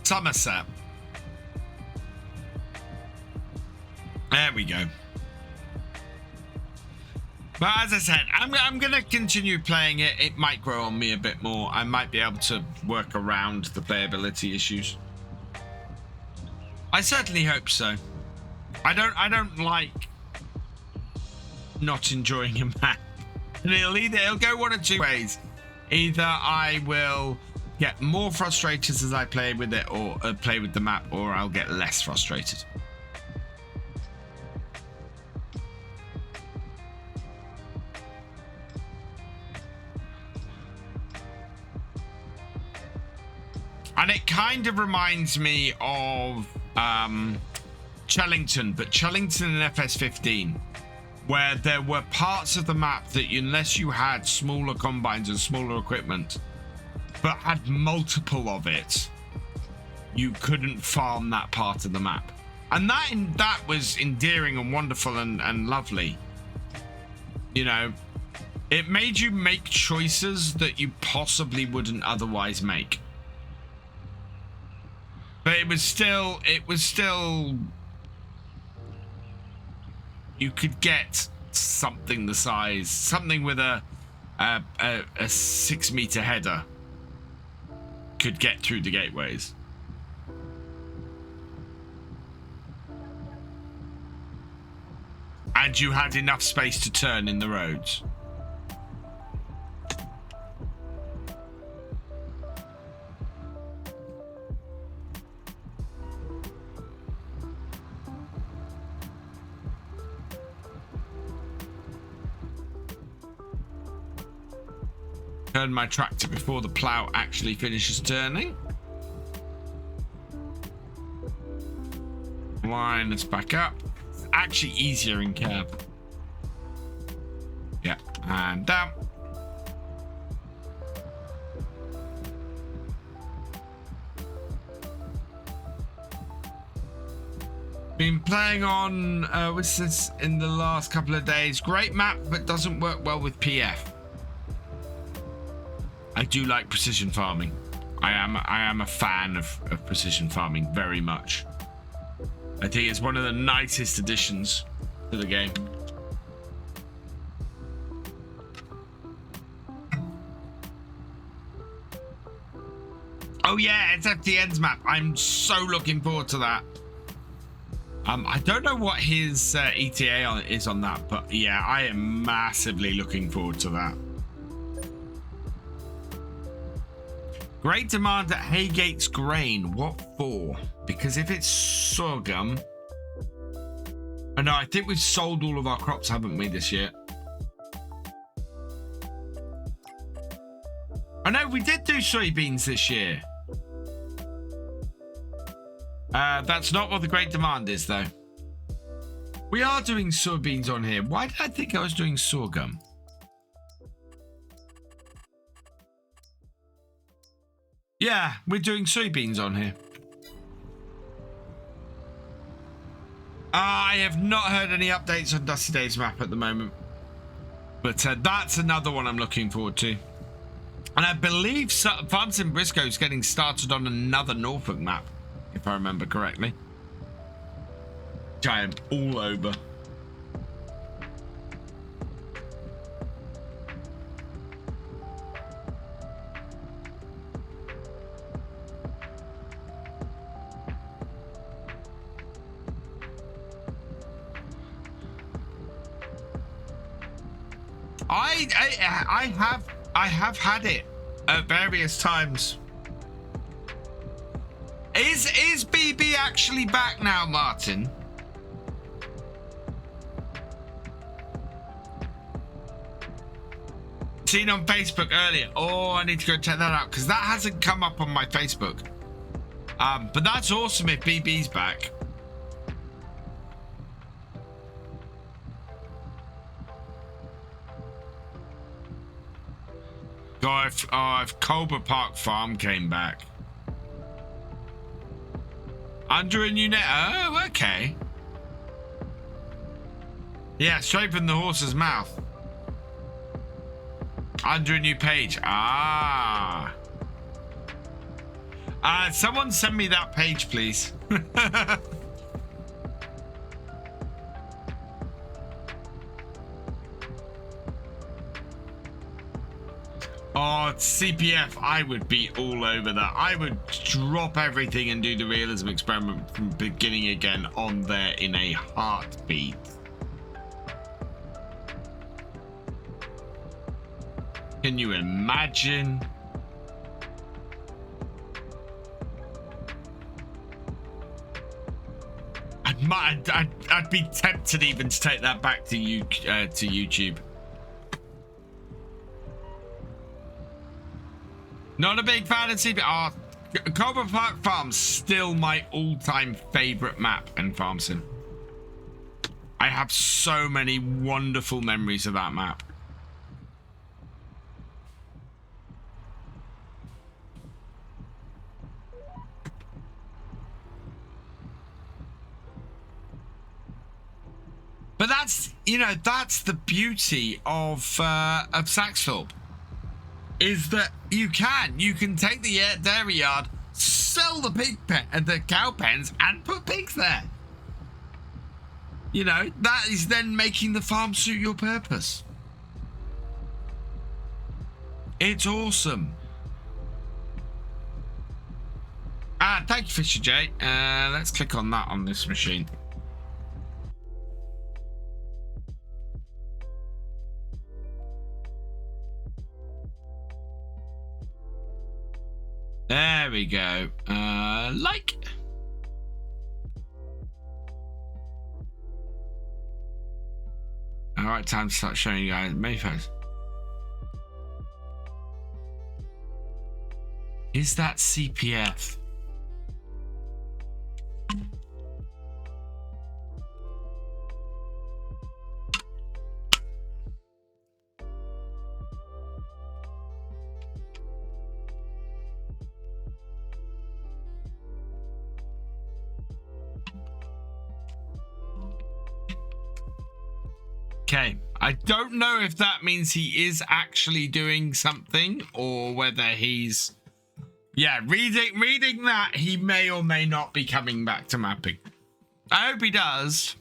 Somerset. There we go. But as I said, I'm going to continue playing it. It might grow on me a bit more. I might be able to work around the playability issues. I certainly hope so. I don't like not enjoying a map. And it'll go one of two ways. Either I will get more frustrated as I play with it, or play with the map, or I'll get less frustrated. And it kind of reminds me of Chellington, but Chellington in FS15, where there were parts of the map that, unless you had smaller combines and smaller equipment, but had multiple of it, you couldn't farm that part of the map. And that was endearing and wonderful and lovely. You know, it made you make choices that you possibly wouldn't otherwise make. But it was still, you could get something the size, something with a 6-meter header could get through the gateways. And you had enough space to turn in the roads. Turn my tractor before the plow actually finishes turning. Line us back up. It's actually easier in cab. Yeah, and down. Been playing on what's this in the last couple of days. Great map, but doesn't work well with PF. I do like precision farming. I am a fan of precision farming very much. I think it's one of the nicest additions to the game. Oh yeah, it's FTN's map. I'm so looking forward to that. I don't know what his ETA is on that, but yeah, I am massively looking forward to that. Great demand at Haygate's grain. What for? Because if it's sorghum... Oh no, I think we've sold all of our crops, haven't we, this year? Oh no, we did do soybeans this year. That's not what the great demand is, though. We are doing soybeans on here. Why did I think I was doing sorghum? Yeah, we're doing soybeans on here. I have not heard any updates on Dusty Days map at the moment. But that's another one I'm looking forward to. And I believe Farms in Briscoe is getting started on another Norfolk map, if I remember correctly. Which I am all over. I have had it at various times. Is BB actually back now, Martin? Seen on Facebook earlier. Oh, I need to go check that out because that hasn't come up on my Facebook. But that's awesome if BB's back. God, if Cobra Park Farm came back. Under a new net. Oh, okay. Yeah, straight from the horse's mouth. Under a new page. Ah. Someone send me that page, please. Oh, CPF, I would be all over that. I would drop everything and do the realism experiment from beginning again on there in a heartbeat. Can you imagine? I'd be tempted even to take that back to you to YouTube. Not a big fan of CPR. Cobra Park Farm's still my all-time favorite map in Farm Sim. I have so many wonderful memories of that map. But that's, you know, that's the beauty of Saxthorpe. Is that you can take the dairy yard, sell the the cow pens, and put pigs there. You know, that is then making the farm suit your purpose. It's awesome. Thank you, Thefisherj. Let's click on that on this machine. There we go. Like. All right, time to start showing you guys Mayfair's. Is that CPF? Okay, I don't know if that means he is actually doing something or whether he's... Yeah, reading that, he may or may not be coming back to mapping. I hope he does.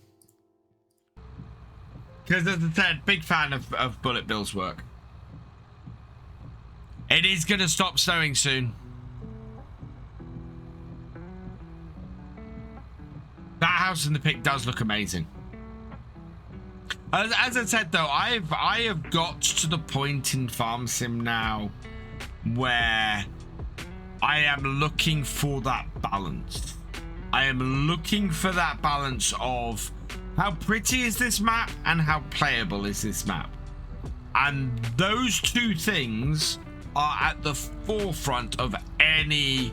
Because as I said, big fan of Bullet Bill's work. It is going to stop snowing soon. That house in the pic does look amazing. As I said though, I have got to the point in Farm Sim now where I am looking for that balance. I am looking for that balance of how pretty is this map and how playable is this map. And those two things are at the forefront of any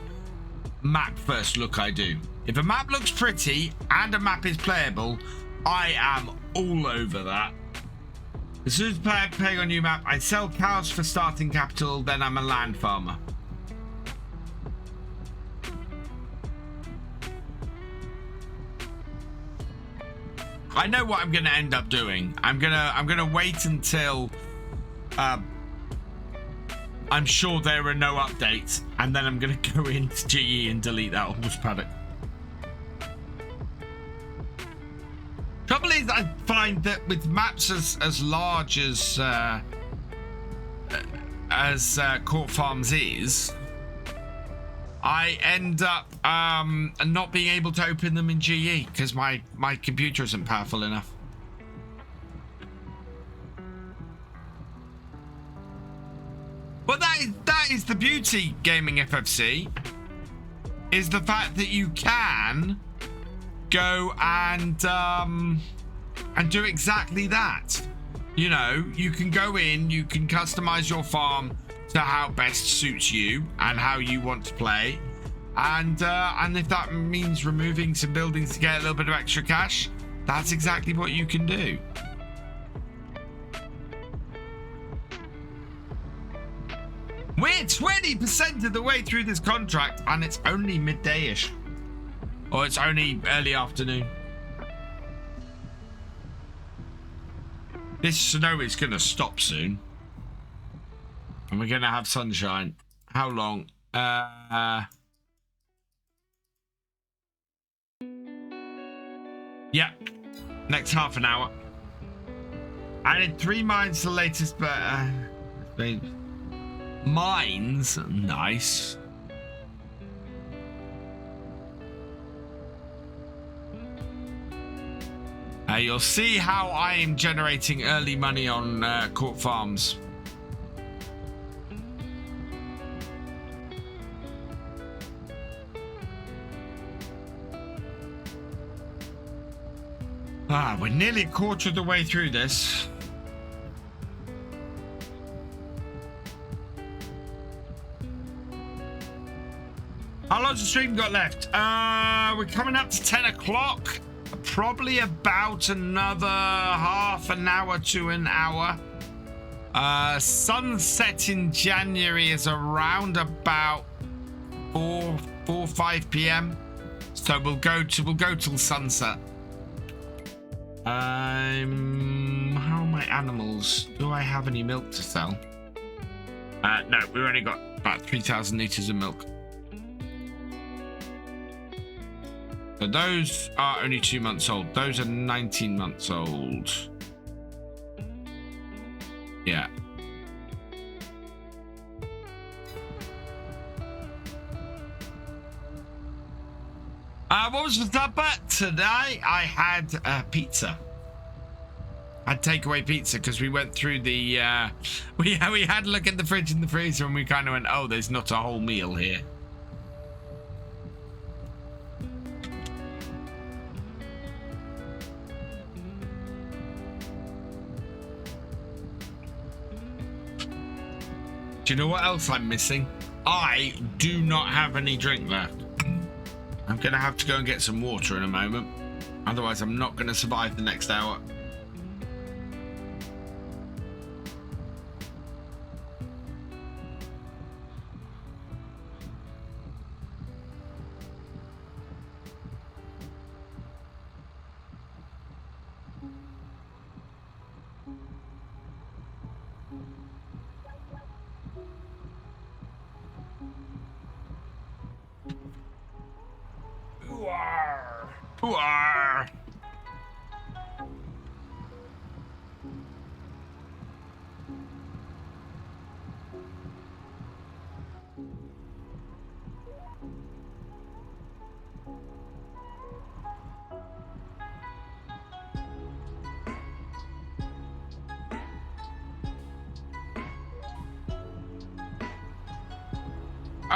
map first look I do. If a map looks pretty and a map is playable, I am all over that. As soon as I play on a new map, I sell cows for starting capital, then I'm a land farmer. I know what I'm gonna end up doing. I'm gonna wait until I'm sure there are no updates, and then I'm gonna go into GE and delete that horse paddock. Trouble is, I find that with maps as large as Court Farms is, I end up not being able to open them in GE because my computer isn't powerful enough. But that is the beauty, Gaming FFC, is the fact that you can go and do exactly that. You know, you can go in, you can customize your farm to how best suits you and how you want to play. And if that means removing some buildings to get a little bit of extra cash, that's exactly what you can do. We're 20% of the way through this contract and it's only midday-ish. Or it's only early afternoon. This snow is going to stop soon. And we're going to have sunshine. How long? Yeah. Next half an hour. Added 3 mines to the latest, but... mines? Nice. You'll see how I am generating early money on court farms. We're nearly a quarter of the way through this. How long's the stream got left? We're coming up to 10 o'clock. Probably about another half an hour to an hour. Sunset in January is around about 5 p.m. So we'll go till sunset. How are my animals? Do I have any milk to sell? No, we've only got about 3,000 liters of milk. So those are only 2 months old. Those are 19 months old. Yeah. What was for supper? Today I had pizza. I had takeaway pizza because we went through the... we had a look at the fridge and the freezer and we kind of went, oh, there's not a whole meal here. Do you know what else I'm missing? I do not have any drink left. I'm going to have to go and get some water in a moment. Otherwise, I'm not going to survive the next hour.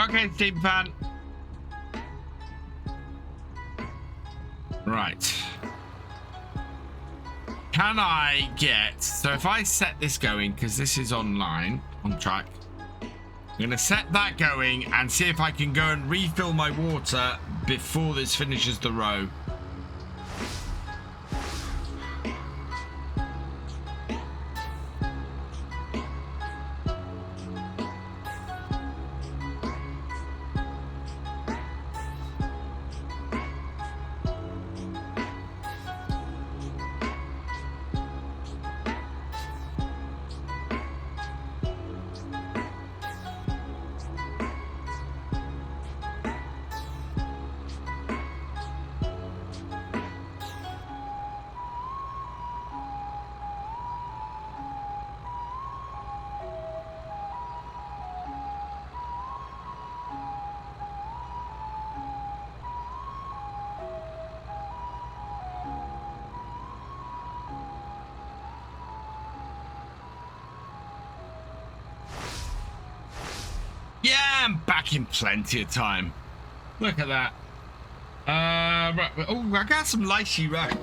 Okay, Steam fan. Right. Can I get... So if I set this going, because this is online, on track, I'm going to set that going and see if I can go and refill my water before this finishes the row. I'm back in plenty of time. Look at that. Right. Oh, I got some lychee, right.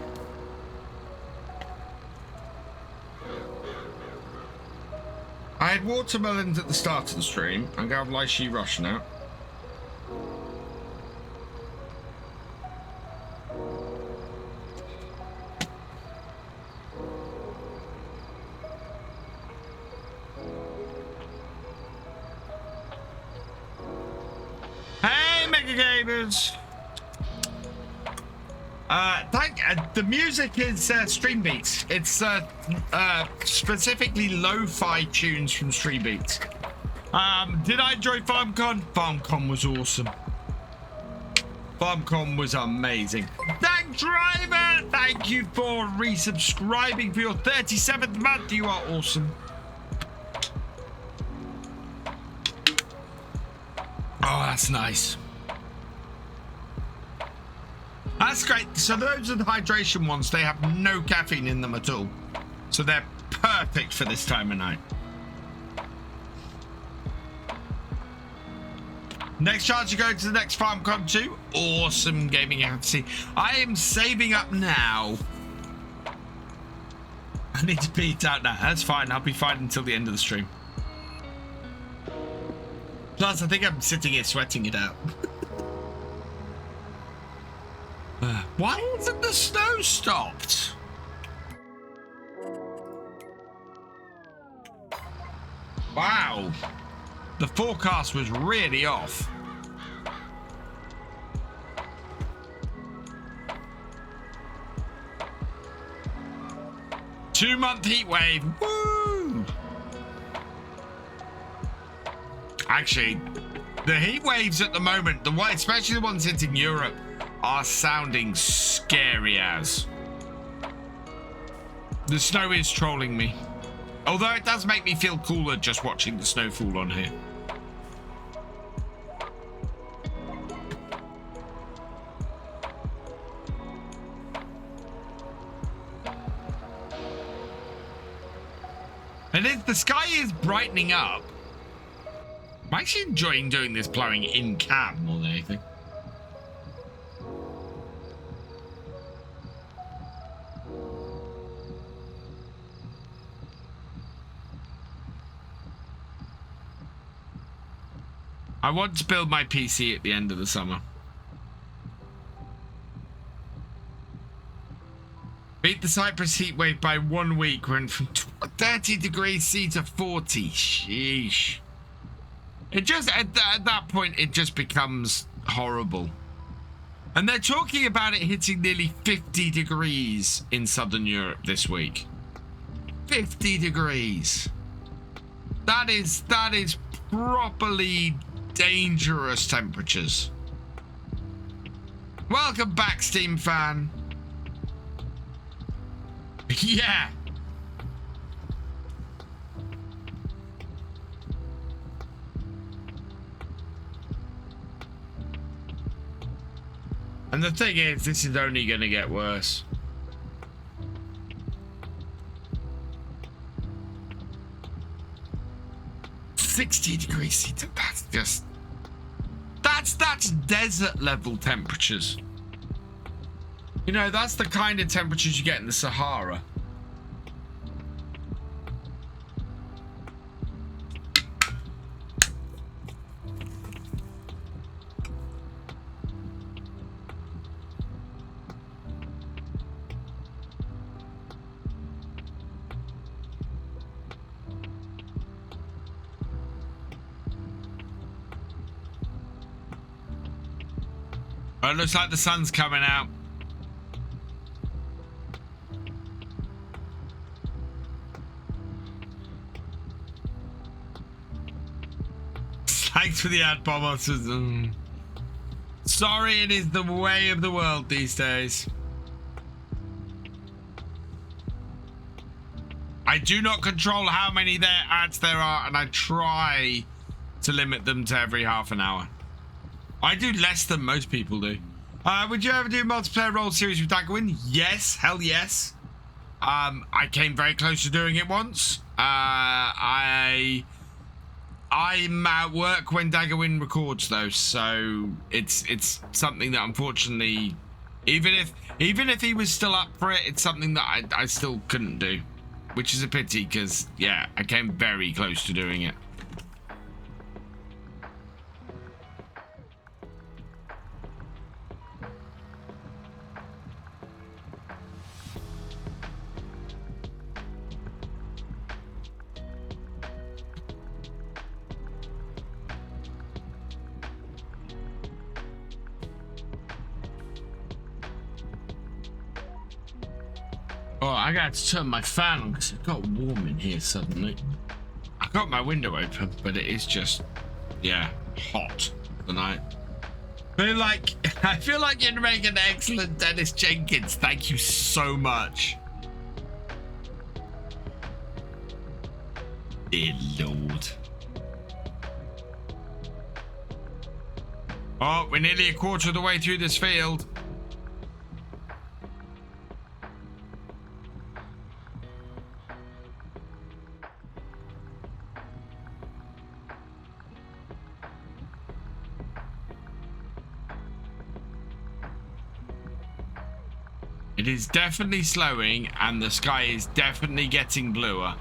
I had watermelons at the start of the stream. I'm going to have lychee rush now. Hey, Mega Gamers! The music is Stream Beats. It's specifically lo-fi tunes from Stream Beats. Did I enjoy FarmCon? FarmCon was awesome. FarmCon was amazing. Thank Driver! Thank you for resubscribing for your 37th month. You are awesome. Oh, that's nice. That's great. So those are the hydration ones. They have no caffeine in them at all. So they're perfect for this time of night. Next chance to go to the next FarmCon 2. Awesome gaming activity. I am saving up now. I need to beat out now. That's fine. I'll be fine until the end of the stream. Plus, I think I'm sitting here sweating it out. Why isn't the snow stopped? Wow. The forecast was really off. Two-month heat wave. Woo! Actually, the heat waves at the moment, especially the ones hitting Europe, are sounding scary as. The snow is trolling me. Although it does make me feel cooler just watching the snow fall on here. And the sky is brightening up. I'm actually enjoying doing this plowing in cab more than anything. I want to build my PC at the end of the summer. Beat the Cyprus heat wave by 1 week. Went from 30 degrees C to 40. Sheesh. It just, at that point, it just becomes horrible. And they're talking about it hitting nearly 50 degrees in Southern Europe this week. 50 degrees. That is properly dangerous temperatures. Welcome back, Steam fan. Yeah. And the thing is, this is only going to get worse. $60 degrees. That's just... That's desert level temperatures. You know, that's the kind of temperatures you get in the Sahara. Oh, it looks like the sun's coming out. Thanks for the ad, Bob. Sorry, it is the way of the world these days. I do not control how many ads there are, and I try to limit them to every half an hour. I do less than most people do. Would you ever do a multiplayer role series with Daggerwin? Yes, hell yes. I came very close to doing it once. I'm at work when Daggerwin records though, so it's something that unfortunately, even if he was still up for it, it's something that I still couldn't do. which is a pity because, yeah, I came very close to doing it. Oh, I got to turn my fan on because it got warm in here suddenly. I got my window open, but it is just, yeah, hot tonight. I feel like you'd make an excellent Dennis Jenkins. Thank you so much. Dear Lord. Oh, we're nearly a quarter of the way through this field. It is definitely slowing, and the sky is definitely getting bluer.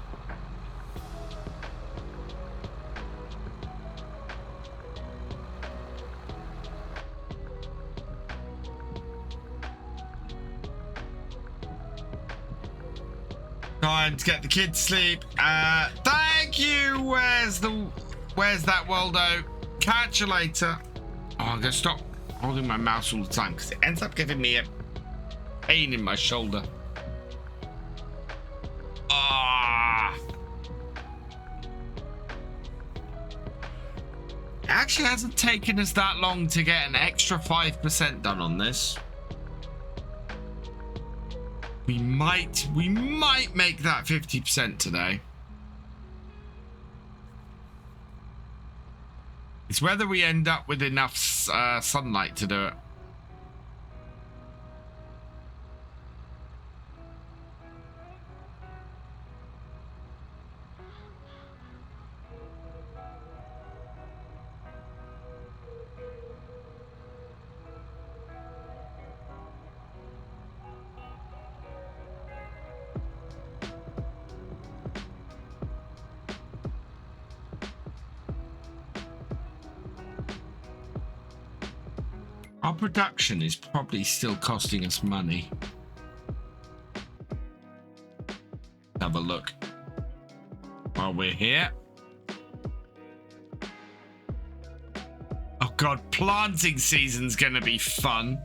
Time to get the kid to sleep. Thank you. Where's that Waldo? Catch you later. Oh, I'm gonna stop holding my mouse all the time because it ends up giving me a pain in my shoulder. Ah. It actually hasn't taken us that long to get an extra 5% done on this. We might make that 50% today. It's whether we end up with enough sunlight to do it. Our production is probably still costing us money. Have a look while we're here. Oh God, planting season's gonna be fun.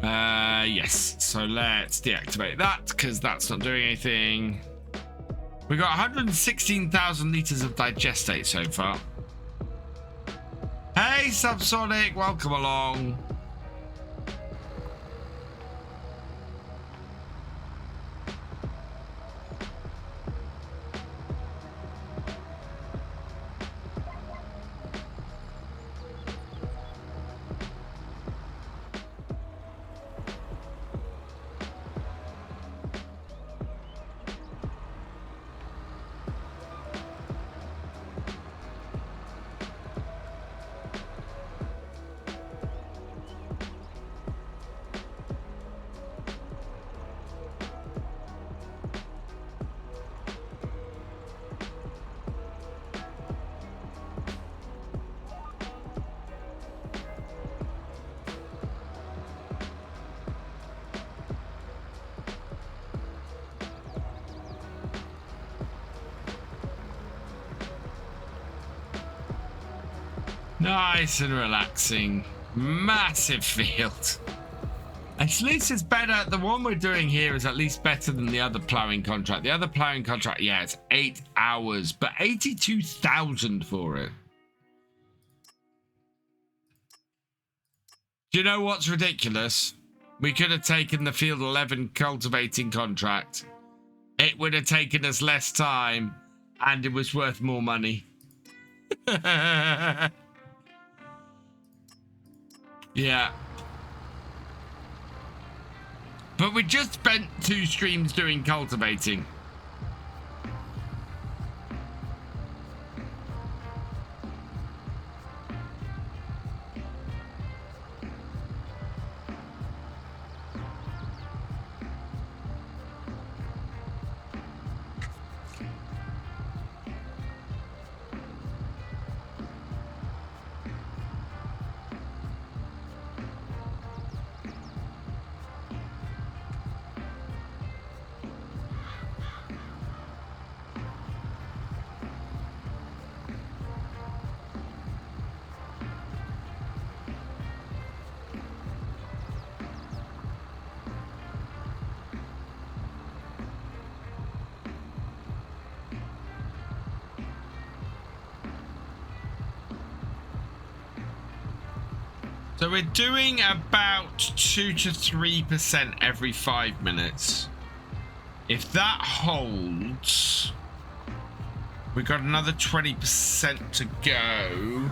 Yes, so let's deactivate that because that's not doing anything. We got 116,000 liters of digestate so far. Hey, Subsonic, welcome along. Nice and relaxing. Massive field. At least it's better. The one we're doing here is at least better than the other ploughing contract. The other ploughing contract, yeah, it's 8 hours, but 82,000 for it. Do you know what's ridiculous? We could have taken the Field 11 cultivating contract. It would have taken us less time, and it was worth more money. Yeah. But we just spent 2 streams doing cultivating. So we're doing about 2 to 3% every 5 minutes. If that holds, we've got another 20% to go.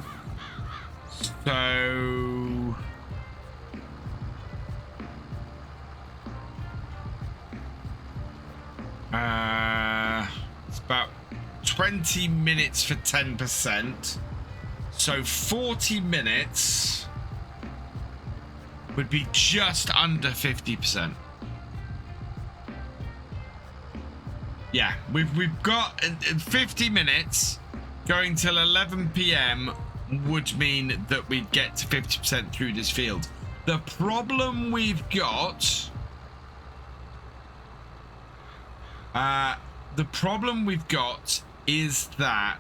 So it's about 20 minutes for 10%. So 40 minutes would be just under 50%. Yeah, we've got 50 minutes going till 11 p.m. would mean that we'd get to 50% through this field. The problem we've got, is that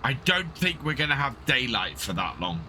I don't think we're going to have daylight for that long.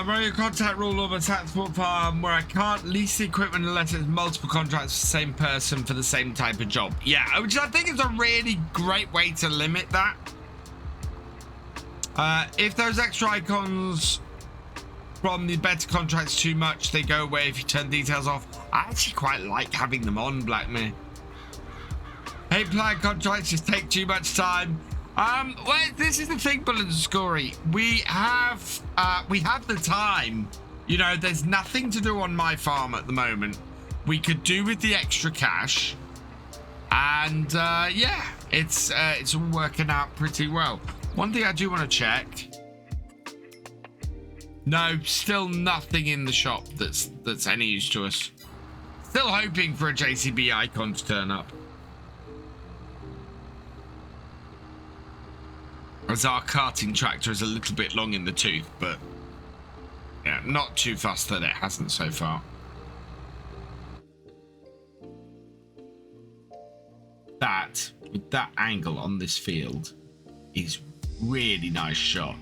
Running a contact rule of a transport farm where I can't lease the equipment unless it's multiple contracts for the same person for the same type of job. Yeah, which I think is a really great way to limit that. If those extra icons from the better contracts too much, they go away if you turn details off. I actually quite like having them on, Blackmare. Hey, plan contracts just take too much time. Well, this is the thing, Bullet and Scory. We have the time. You know, there's nothing to do on my farm at the moment. We could do with the extra cash, and yeah, it's all working out pretty well. One thing I do want to check. No, still nothing in the shop that's any use to us. Still hoping for a JCB icon to turn up. As our carting tractor is a little bit long in the tooth, but yeah, not too fussed that it hasn't so far. That, with that angle on this field, is really nice shot.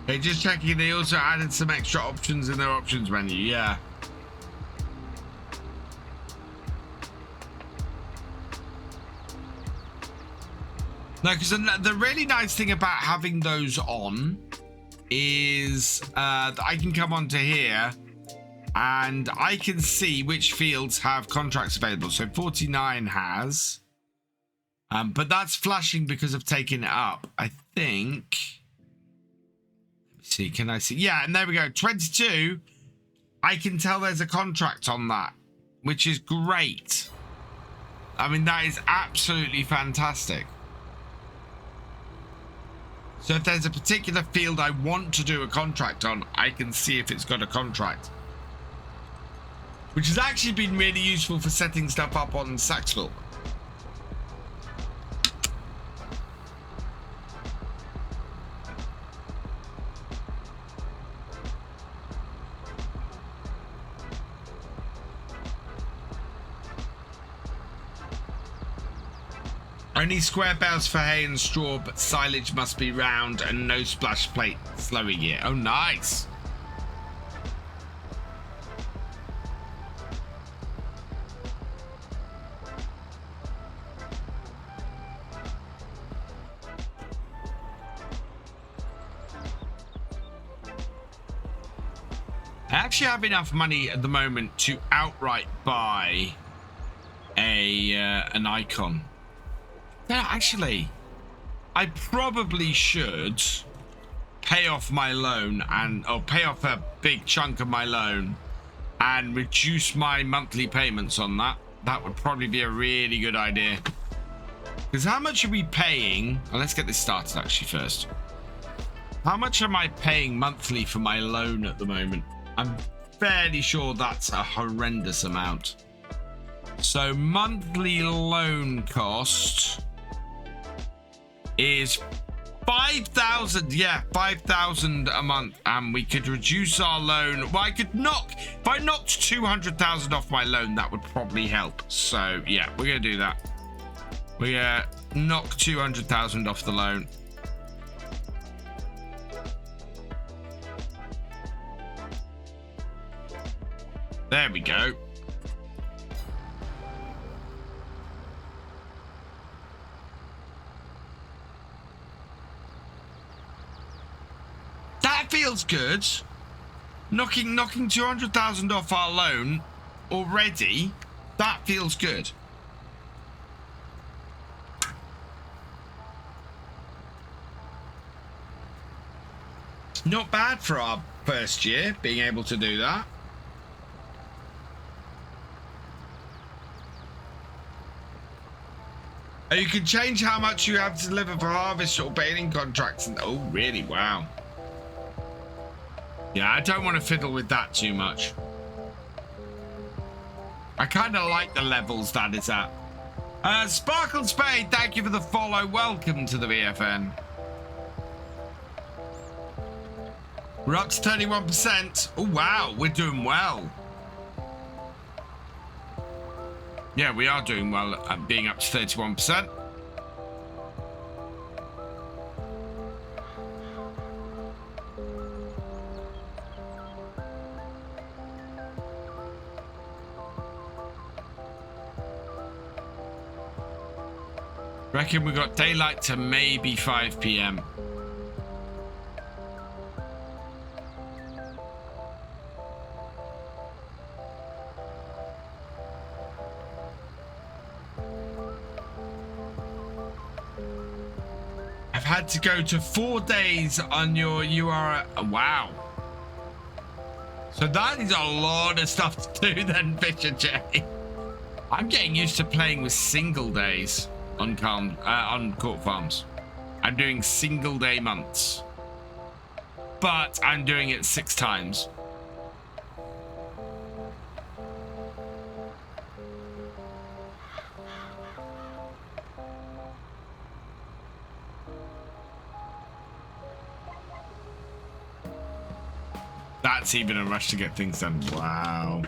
Hey, just checking, they also added some extra options in their options menu. Yeah. No, because the really nice thing about having those on is that I can come onto here and I can see which fields have contracts available. So 49 has, but that's flashing because of taking it up, I think. See, can I see? Yeah, and there we go. 22. I can tell there's a contract on that, which is great. I mean, that is absolutely fantastic. So if there's a particular field I want to do a contract on, I can see if it's got a contract, which has actually been really useful for setting stuff up on Saxville. Only square bales for hay and straw, but silage must be round and no splash plate slowing it. Oh, nice. I actually have enough money at the moment to outright buy an icon. No, actually, I probably should pay off my loan or pay off a big chunk of my loan and reduce my monthly payments on that. That would probably be a really good idea. Because how much are we paying? Well, let's get this started actually first. How much am I paying monthly for my loan at the moment? I'm fairly sure that's a horrendous amount. So monthly loan cost is 5,000. Yeah, 5,000 a month. And we could reduce our loan. Well, if I knocked 200,000 off my loan, that would probably help. So yeah, we're going to do that. We're going to knock 200,000 off the loan. There we go. That feels good. Knocking 200,000 off our loan already. That feels good. Not bad for our first year, being able to do that. You can change how much you have to deliver for harvest or baling contracts. And oh, really? Wow. Yeah, I don't want to fiddle with that too much. I kind of like the levels that it's at. Sparkle Spade, thank you for the follow. Welcome to the VFN. We're up to 31%. Oh, wow. We're doing well. Yeah, we are doing well at being up to 31%. Reckon we got daylight to maybe 5 p.m. I've had to go to 4 days on your URL. Wow. So that is a lot of stuff to do then, Thefisherj. I'm getting used to playing with single days on Court Farms. I'm doing single day months, but I'm doing it 6 times. That's even a rush to get things done. Wow.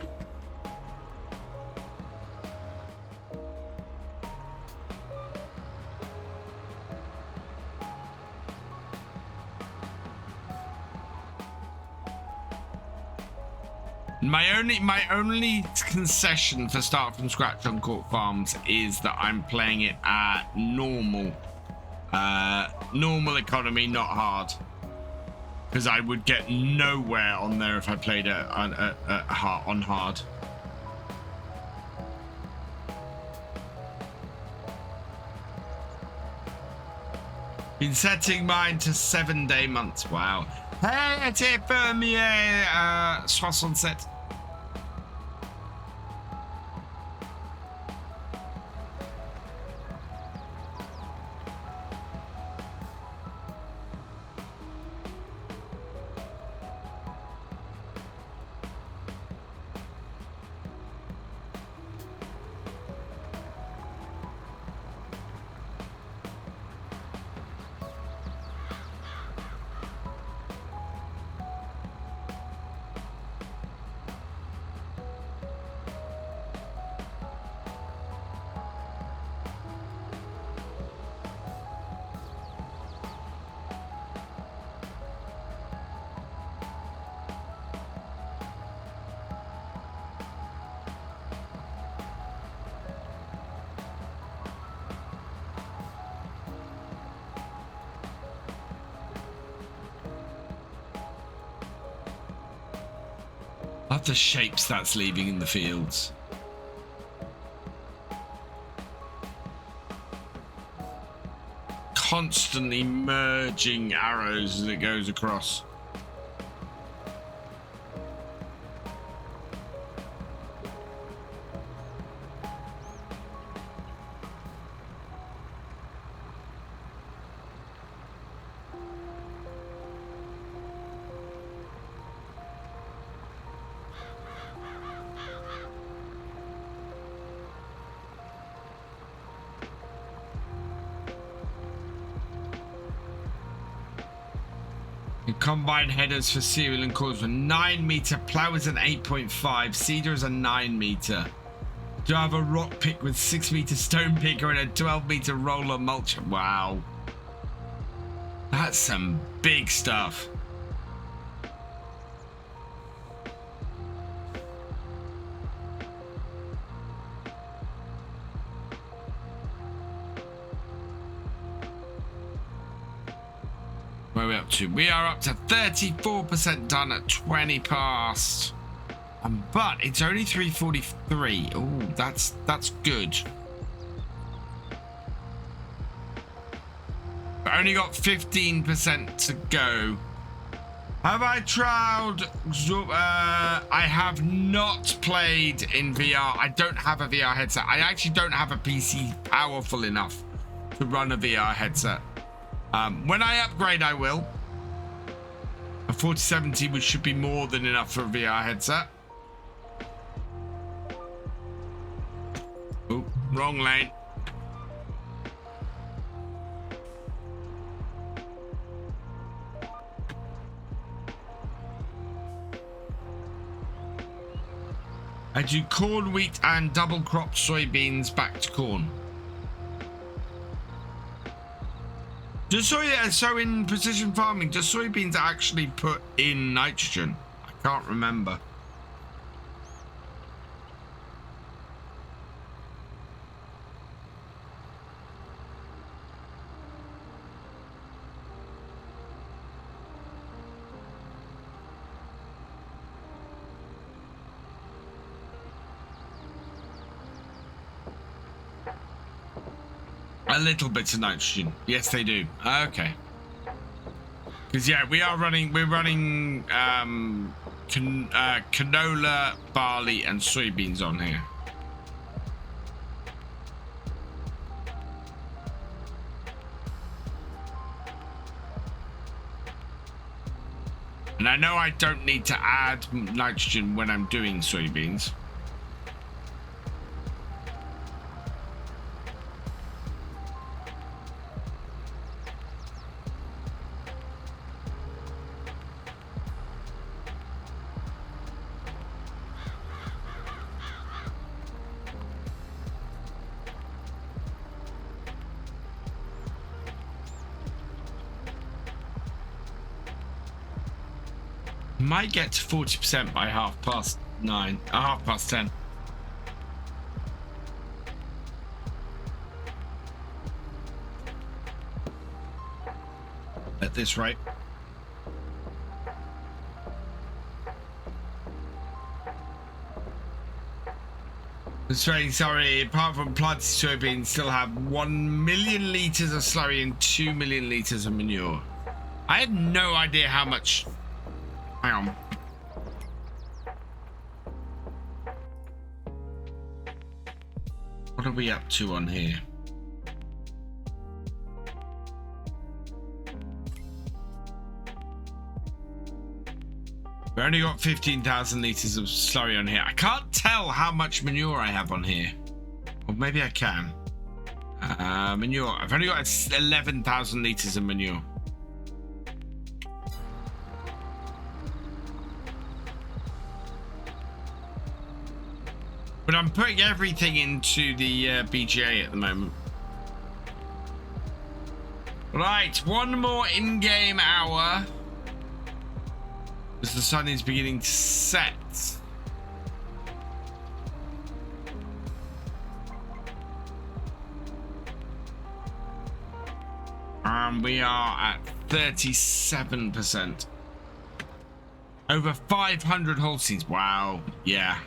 My only concession for start from scratch on Court Farms is that I'm playing it at normal economy, not hard, because I would get nowhere on there if I played it on hard. Been setting mine to 7-day months. Wow. Hey, c'est premier 67. Love the shapes that's leaving in the fields. constantly merging arrows as it goes across. Combine headers for cereal and cords were 9 meter, plow is an 8.5, seeder is a 9 meter. Do I have a rock pick with 6 meter stone picker and a 12 meter roller mulch? Wow. That's some big stuff. Where are we up to? We are up to 34% done at 20 past. But it's only 3:43. Oh, that's good. But only got 15% to go. Have I tried? I have not played in VR. I don't have a VR headset. I actually don't have a PC powerful enough to run a VR headset. When I upgrade, I will. A 4070, which should be more than enough for a VR headset. Oh, wrong lane. I do corn, wheat, and double cropped soybeans back to corn. So in precision farming, does soybeans actually put in nitrogen? I can't remember. A little bit of nitrogen. Yes, they do. Okay. Because yeah, we're running canola, barley, and soybeans on here. And I know I don't need to add nitrogen when I'm doing soybeans. Might get to 40% by 10:30. At this rate. Sorry, apart from planted soybeans, still have 1 million litres of slurry and 2 million litres of manure. I had no idea how much. Hang on. What are we up to on here? We only got 15,000 litres of slurry on here. I can't tell how much manure I have on here. Or maybe I can. Manure. I've only got 11,000 litres of manure. But I'm putting everything into the BGA at the moment. Right, one more in-game hour. As the sun is beginning to set. We are at 37%. Over 500 whole seeds. Wow, yeah.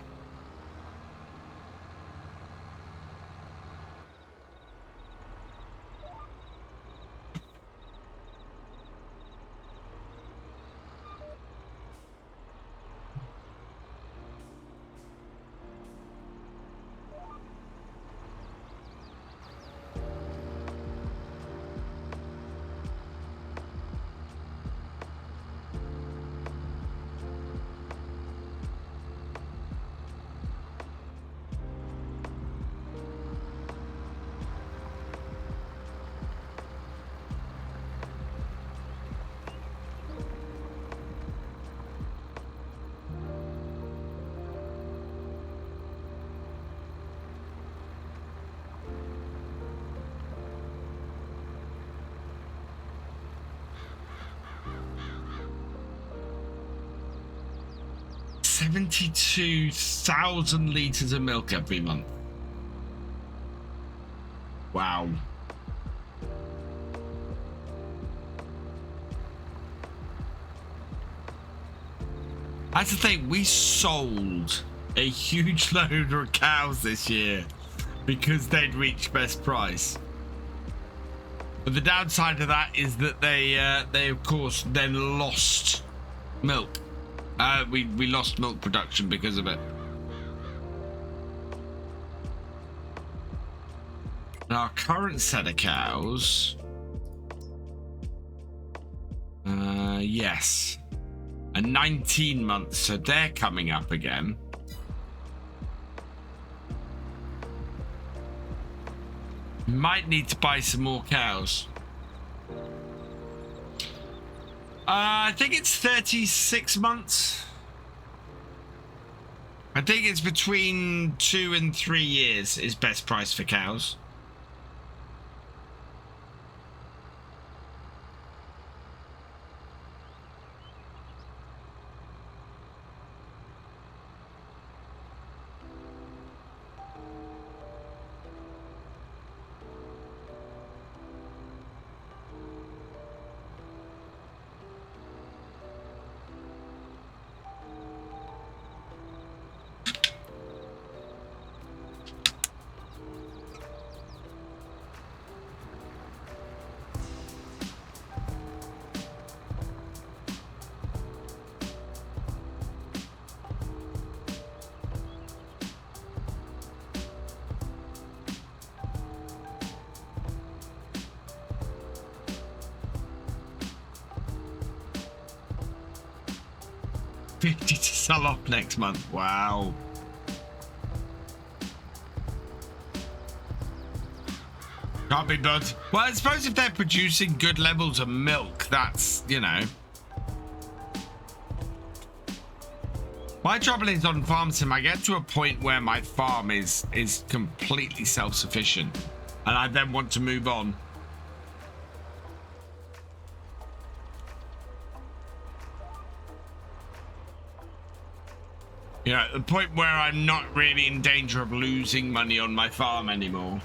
72,000 litres of milk every month. Wow. That's the thing, we sold a huge load of cows this year because they'd reached best price. But the downside of that is that they of course then lost milk. We lost milk production because of it. And our current set of cows, yes, are 19 months, so they're coming up again. Might need to buy some more cows. I think it's 36 months. I think it's between 2 and 3 years is best price for cows. $50 to sell off next month. Wow. Can't be done. Well, I suppose if they're producing good levels of milk, that's, you know. My trouble is on farm sim, I get to a point where my farm is completely self-sufficient and I then want to move on. You know, at the point where I'm not really in danger of losing money on my farm anymore.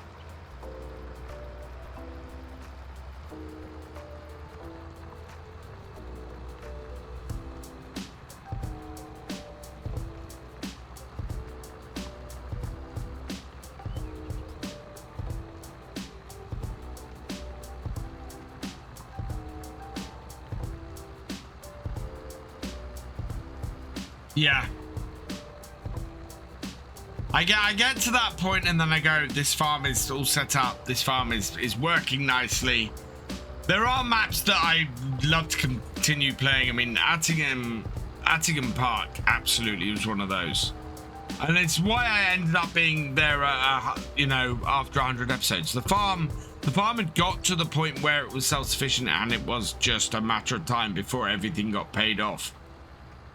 Yeah. I get to that point and then I go, this farm is all set up. This farm is working nicely. There are maps that I love to continue playing. I mean, Attingham Park absolutely was one of those. And it's why I ended up being there, you know, after 100 episodes. The farm had got to the point where it was self-sufficient and it was just a matter of time before everything got paid off.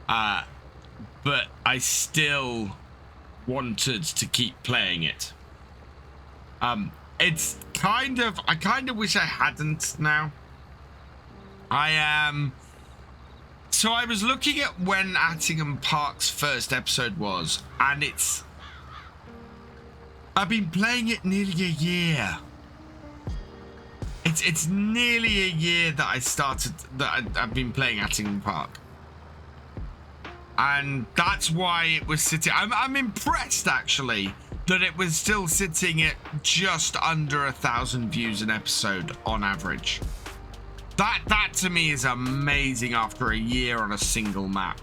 But I still wanted to keep playing it. It's kind of, I kind of wish I hadn't now. So I was looking at when Attingham Park's first episode was, and I've been playing it nearly a year. It's nearly a year that I've been playing Attingham Park. And that's why it was sitting. I'm impressed actually that it was still sitting at just under 1,000 views an episode on average. That to me is amazing after a year on a single map.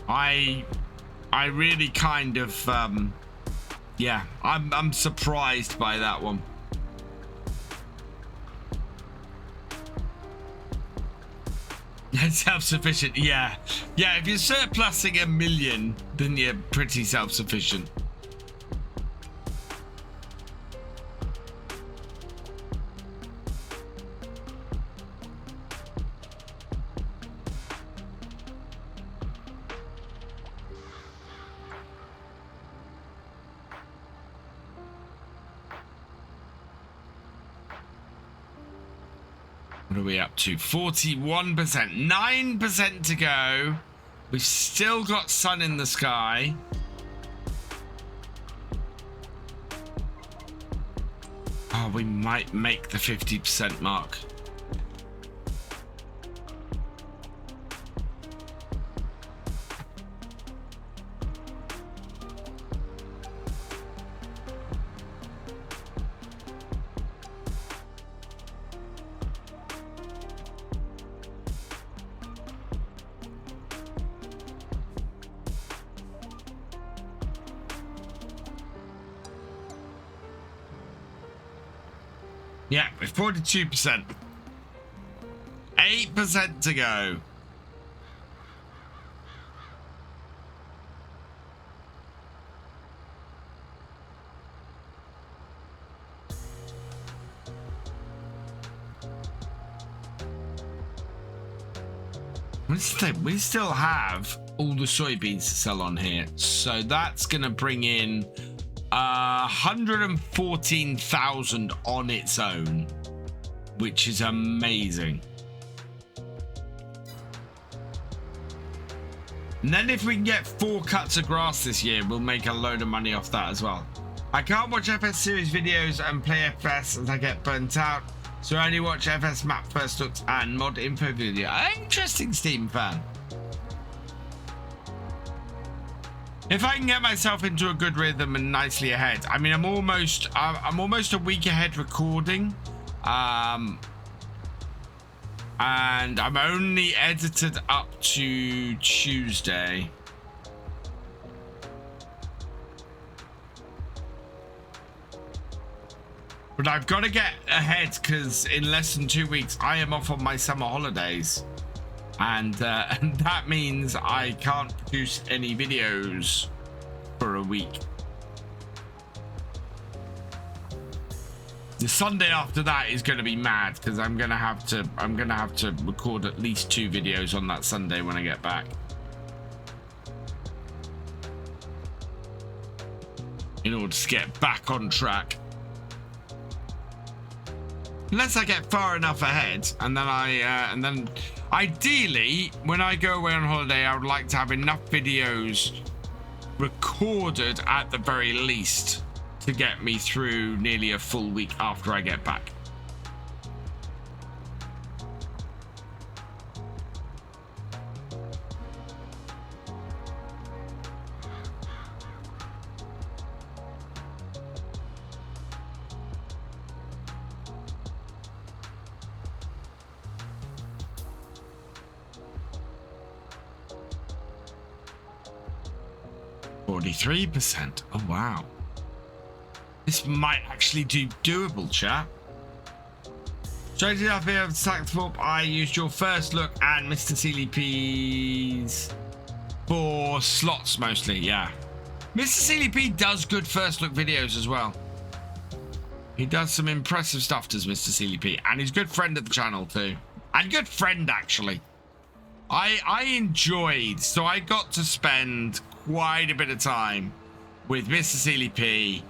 I really kind of yeah, I'm surprised by that one. Self-sufficient, yeah. Yeah, if you're surplusing 1 million, then you're pretty self-sufficient. What are we up to? 41%. 9% to go. We've still got sun in the sky. Oh, we might make the 50% mark. Yeah, with 42%. 8% to go. We still have all the soybeans to sell on here. So that's going to bring in 114,000 on its own, which is amazing. And then if we can get 4 cuts of grass this year, we'll make a load of money off that as well. I can't watch FS series videos and play FS as I get burnt out, so I only watch FS map first looks and mod info video. Interesting, Steam fan. If I can get myself into a good rhythm and nicely ahead, I mean, I'm almost a week ahead recording, and I'm only edited up to Tuesday. But I've got to get ahead because in less than 2 weeks I am off on my summer holidays. And that means I can't produce any videos for a week. The Sunday after that is going to be mad because I'm gonna have to record at least 2 videos on that Sunday when I get back. In order to get back on track. Unless I get far enough ahead, and then ideally, when I go away on holiday, I would like to have enough videos recorded at the very least to get me through nearly a full week after I get back. %. Oh wow, this might actually do doable, chat. Straight enough here, Sackthorpe, I used your first look and Mr. CLP's for slots mostly. Yeah, Mr. CLP does good first look videos as well. He does some impressive stuff, does Mr. CLP, and he's a good friend of the channel too, and good friend actually. I enjoyed, so I got to spend quite a bit of time with Mr. CLP,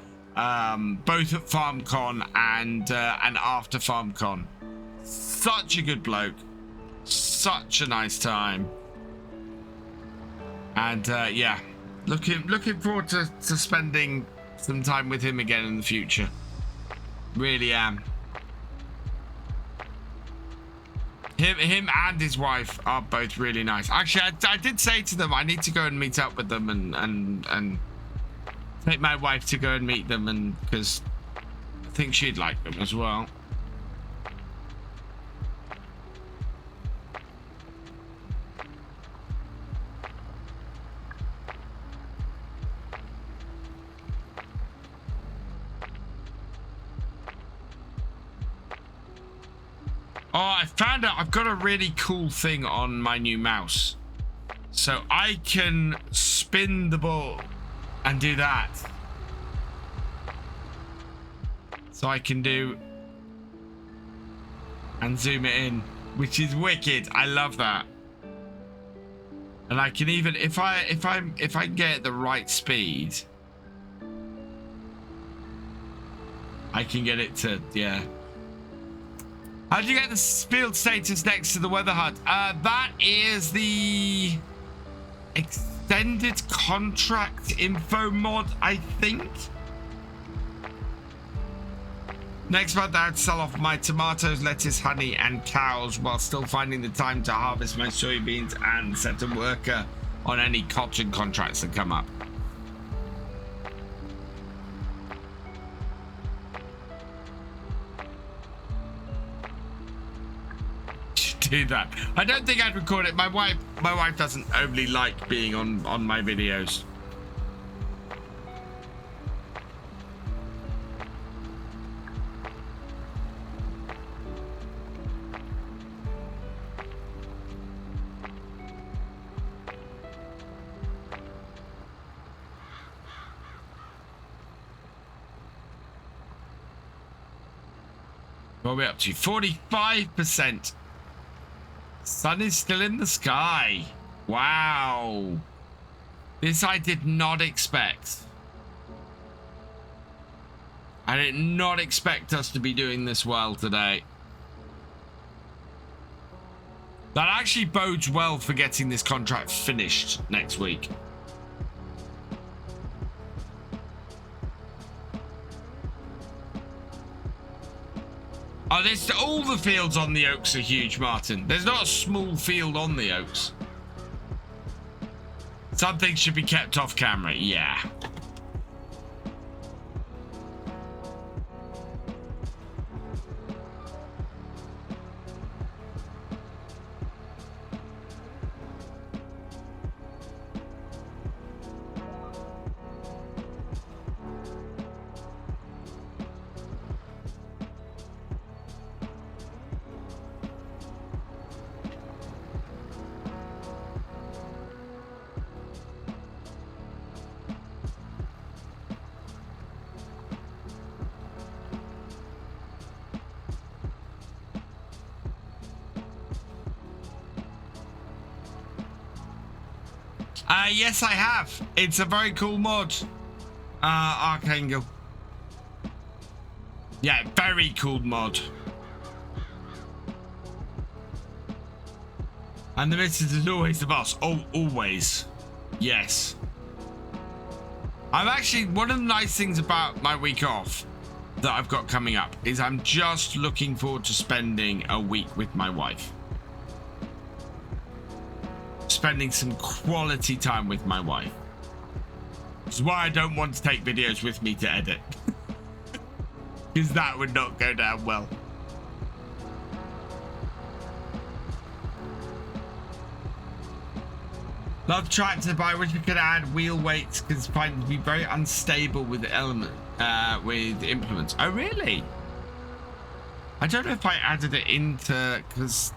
both at FarmCon and after FarmCon. Such a good bloke, such a nice time, and yeah, looking forward to spending some time with him again in the future. Really am. Him and his wife are both really nice. Actually, I did say to them I need to go and meet up with them and take my wife to go and meet them, and because I think she'd like them as well. Oh, I found out I've got a really cool thing on my new mouse. So I can spin the ball and do that. So I can do and zoom it in, which is wicked. I love that. And I can even, if I get the right speed, I can get it to, yeah. How do you get the field status next to the weather hut? That is the extended contract info mod, I think. Next month, I'd sell off my tomatoes, lettuce, honey, and cows while still finding the time to harvest my soybeans and set a worker on any cotton contracts that come up. Do that. I don't think I'd record it. My wife doesn't overly like being on my videos. What are we up to? 45%. Sun is still in the sky. Wow. This I did not expect. I did not expect us to be doing this well today. That actually bodes well for getting this contract finished next week. Oh, there's all the fields on the oaks are huge, Martin. There's not a small field on the oaks. Something should be kept off camera, yeah. Yes, I have. It's a very cool mod. Archangel. Yeah, very cool mod. And the missus is always the boss. Oh, always. Yes. I'm actually, one of the nice things about my week off that I've got coming up is I'm just looking forward to spending a week with my wife. Spending some quality time with my wife. Which is why I don't want to take videos with me to edit. Because that would not go down well. Love tractor, but I wish we could add wheel weights because I find it to be very unstable with implements. Oh, really? I don't know if I added it into, because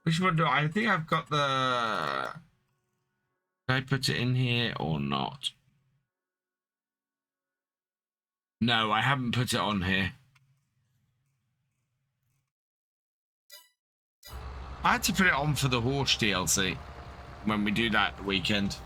which one do I think I've got the, did I put it in here or not? No, I haven't put it on here. I had to put it on for the horse DLC when we do that weekend.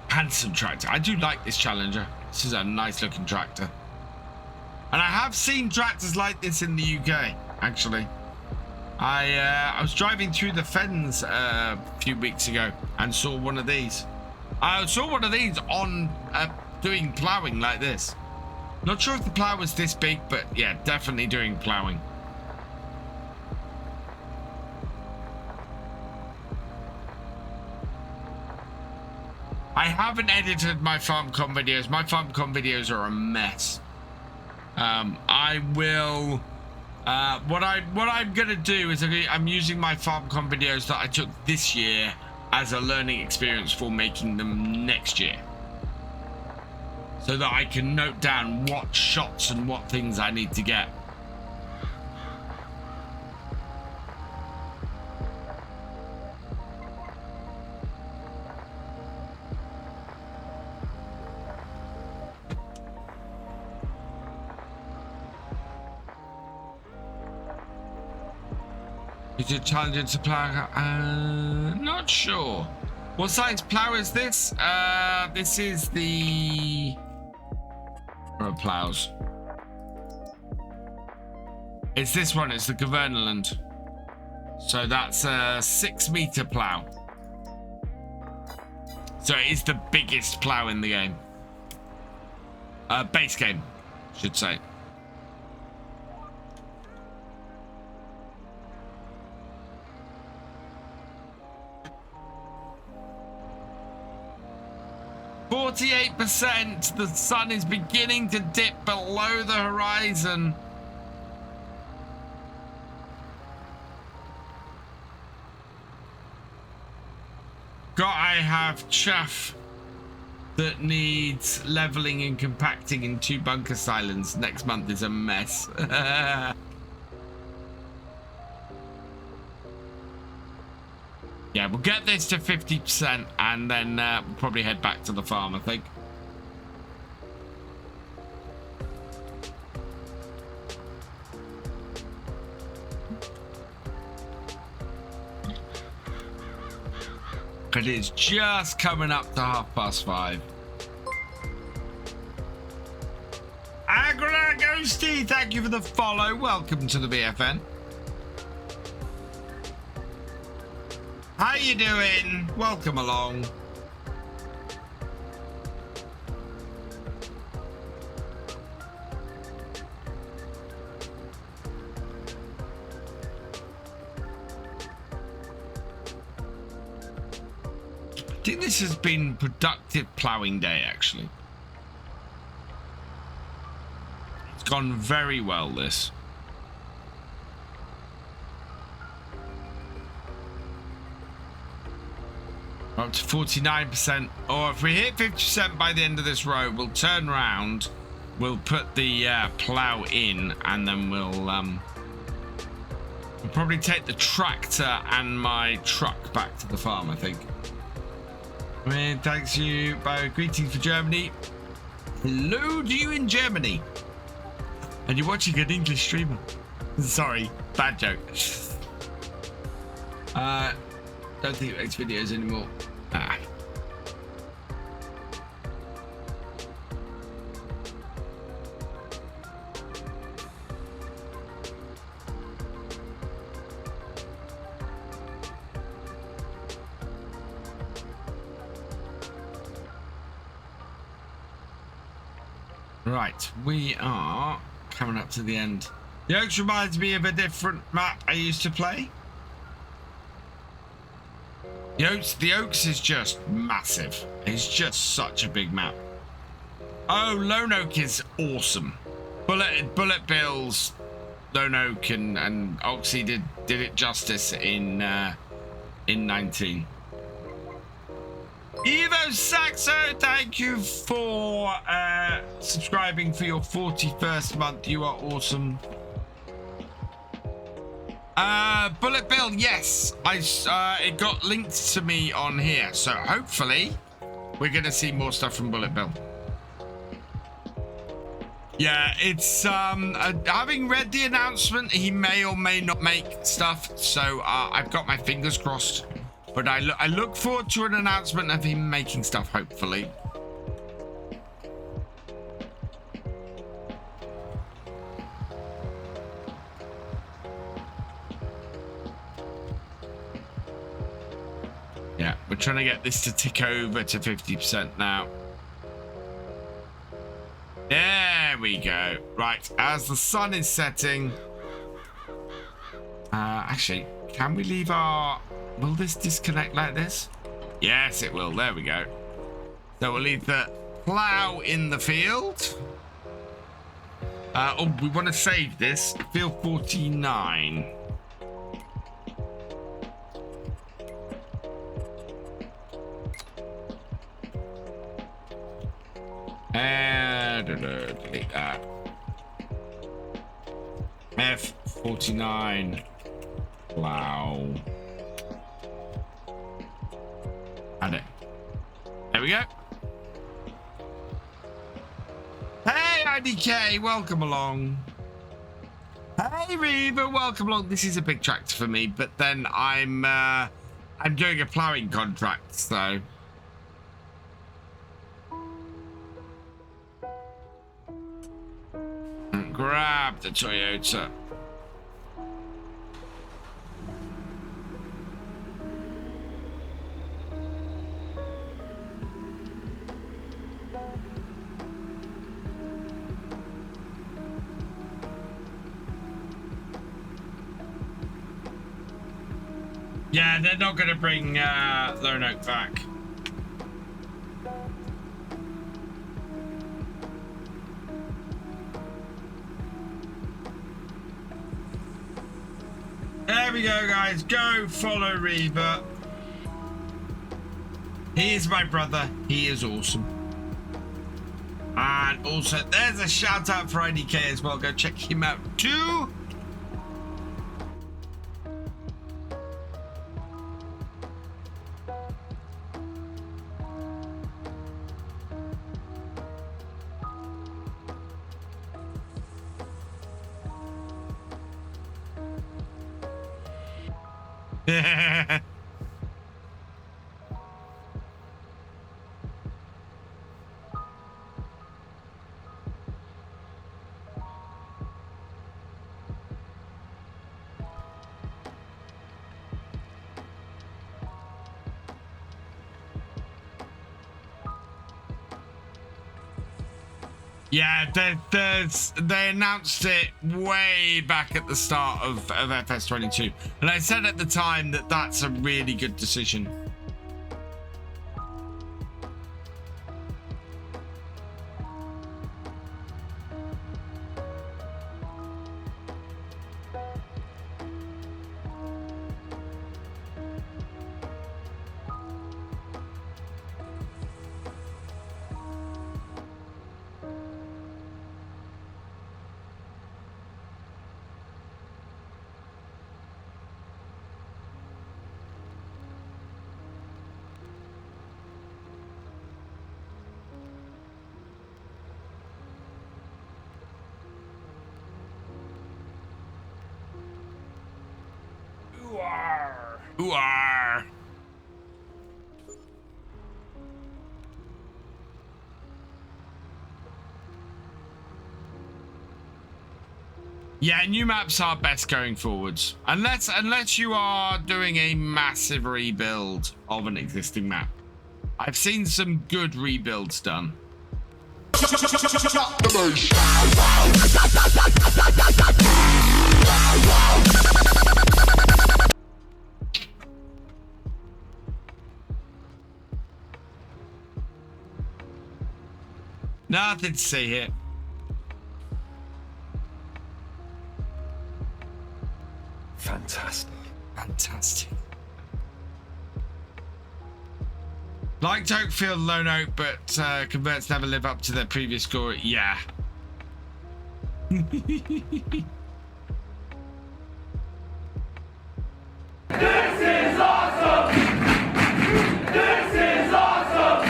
Handsome tractor. I do like this Challenger. This is a nice looking tractor. And I have seen tractors like this in the UK, actually. I was driving through the fens a few weeks ago and saw one of these. I saw one of these on doing ploughing like this. Not sure if the plough was this big, but yeah, definitely doing ploughing. I haven't edited my FarmCon videos. My FarmCon videos are a mess. I will. What I'm gonna do is I'm using my FarmCon videos that I took this year as a learning experience for making them next year, so that I can note down what shots and what things I need to get. Is it challenging to plow? Not sure. What size plow is this? This is the plows. It's this one. It's the Governorland. So that's a 6-meter plow. So it is the biggest plow in the game. Base game, should say. %. The sun is beginning to dip below the horizon. I have chaff that needs leveling and compacting in 2 bunker islands. Next month is a mess. Yeah, we'll get this to 50% and then we'll probably head back to the farm, I think. It is just coming up to 5:30. Agra Ghosty, thank you for the follow. Welcome to the BFN. How you doing? Welcome along. I think this has been productive ploughing day, actually. It's gone very well, this. Up to 49%. Or if we hit 50% by the end of this row, we'll turn around, we'll put the plough in, and then we'll probably take the tractor and my truck back to the farm, I think. I mean, thanks you, Boe. Greetings for Germany. Hello to you in Germany. And you're watching an English streamer. Sorry, bad joke. Don't think it makes videos anymore. Right, we are coming up to the end. The Oaks reminds me of a different map I used to play. The Oaks is just massive. It's just such a big map. Oh, Lone Oak is awesome. Bullet Bills, Lone Oak and Oxy did it justice in 19. Evo Saxo, thank you for subscribing for your 41st month. You are awesome. Bullet Bill, yes, it got linked to me on here, so hopefully we're gonna see more stuff from Bullet Bill. Yeah, it's having read the announcement, he may or may not make stuff, so I've got my fingers crossed. But I look forward to an announcement of him making stuff, hopefully. Yeah, we're trying to get this to tick over to 50% now. There we go. Right, as the sun is setting. Actually, can we leave our... Will this disconnect like this? Yes, it will. There we go. So we'll leave the plow in the field. Oh, we want to save this. Field 49. Delete that. F49. Plow. Add it. There we go. Hey, IDK, welcome along. Hey, Hey Reaver, welcome along. This is a big tractor for me, but then I'm doing a ploughing contract, so. Grab the Toyota. Yeah, they're not going to bring Lone Oak back. There we go, guys. Go follow Reaver. He is my brother. He is awesome. And also, there's a shout out for IDK as well. Go check him out too. Yeah, they announced it way back at the start of FS22, and I said at the time that that's a really good decision. Who are? Yeah, new maps are best going forwards. Unless you are doing a massive rebuild of an existing map. I've seen some good rebuilds done. Nothing to see here. Fantastic. Fantastic. Like Oakfield, Lone Oak, but converts never live up to their previous score. Yeah. This is awesome! This is awesome!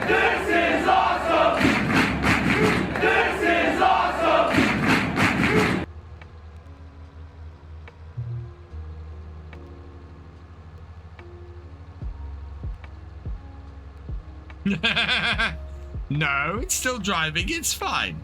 This is awesome! This is awesome! No, it's still driving. It's fine.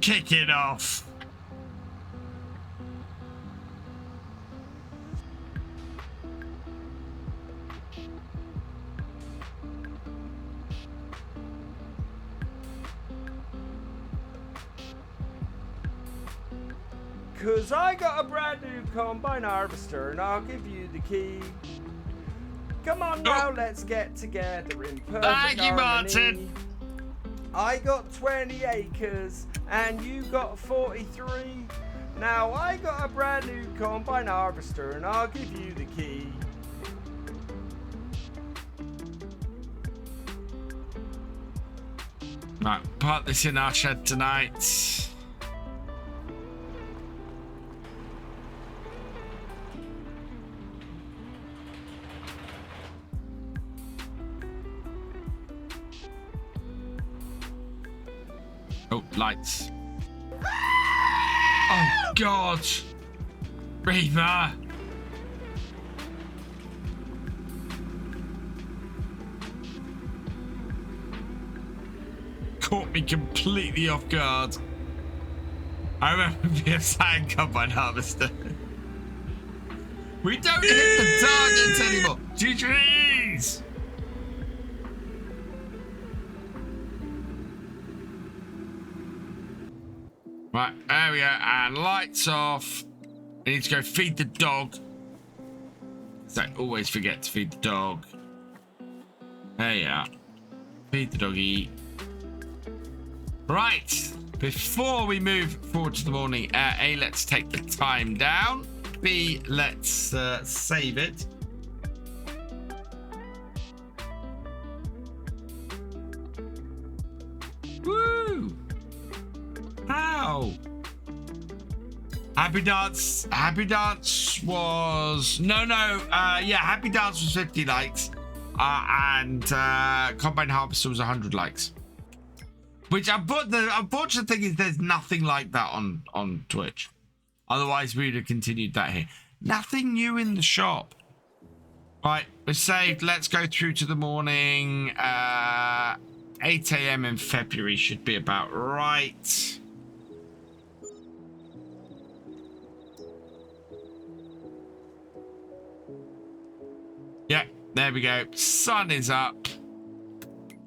Kick it off. Cause I got a brand new combine harvester and I'll give you the key. Come on now, let's get together in perfect Thank you, harmony. Martin. I got 20 acres and you got 43. Now I got a brand new combine harvester and I'll give you the key. Right, park this in our shed tonight. Oh, lights. Oh, God. Reaver. Caught me completely off guard. I remember being saying combine harvester. We don't hit the targets anymore. GG's. Right, there we go, and lights off. I need to go feed the dog. So I always forget to feed the dog. There you are. Feed the doggy. Right, before we move forward to the morning, A, let's take the time down. B, let's save it. Woo! How? Happy Dance was yeah, Happy Dance was 50 likes, and Combine Harvester was 100 likes. Which the unfortunate thing is there's nothing like that on Twitch. Otherwise we'd have continued that here. Nothing new in the shop. Right, we're saved. Let's go through to the morning. 8 a.m. in February should be about right. Yeah, there we go. Sun is up.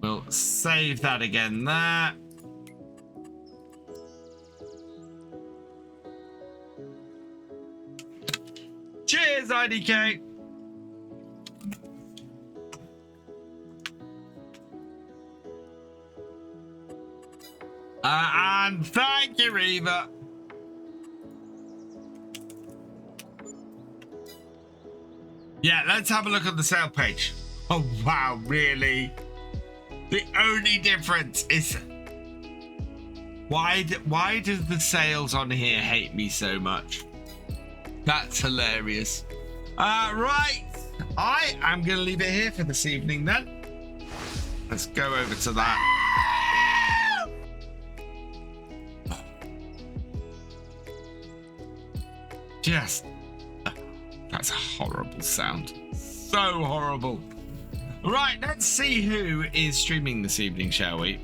We'll save that again there. Cheers, IDK. And thank you, Reva. Yeah, let's have a look at the sale page. Oh, wow, really? The only difference is why does the sales on here hate me so much? That's hilarious. Right, I am gonna leave it here for this evening then. Let's go over to that. Just that's a horrible sound. So horrible. Right, let's see who is streaming this evening, shall we?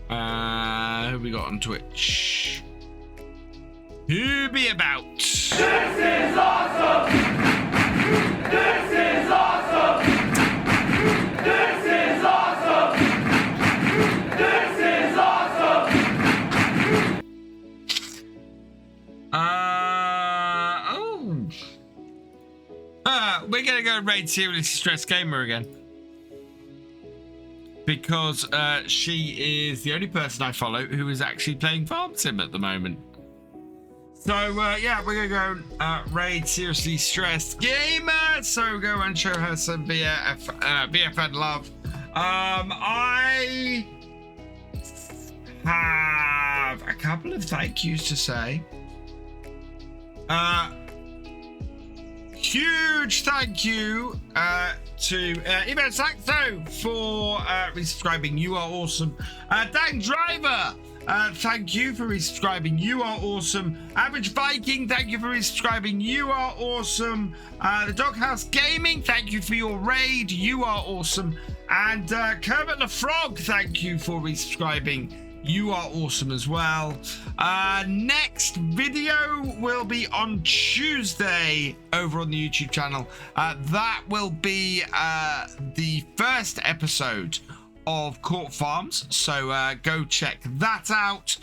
Who we got on Twitch? Who be about? This is awesome! This is awesome! This is awesome! This is awesome! We're gonna go raid Seriously Stressed Gamer again. Because she is the only person I follow who is actually playing Farm Sim at the moment. So yeah, we're gonna go raid Seriously Stressed Gamer. So go and show her some BFN love. I have a couple of thank yous to say. Huge thank you to Ivan Saxo for resubscribing. You are awesome. Dan Driver, thank you for resubscribing. You are awesome. Average Viking, thank you for resubscribing. You are awesome. The Doghouse Gaming, thank you for your raid. You are awesome. And Kermit the Frog, thank you for resubscribing. You are awesome as well. Next video will be on Tuesday over on the YouTube channel. That will be the first episode of Court Farms. So go check that out.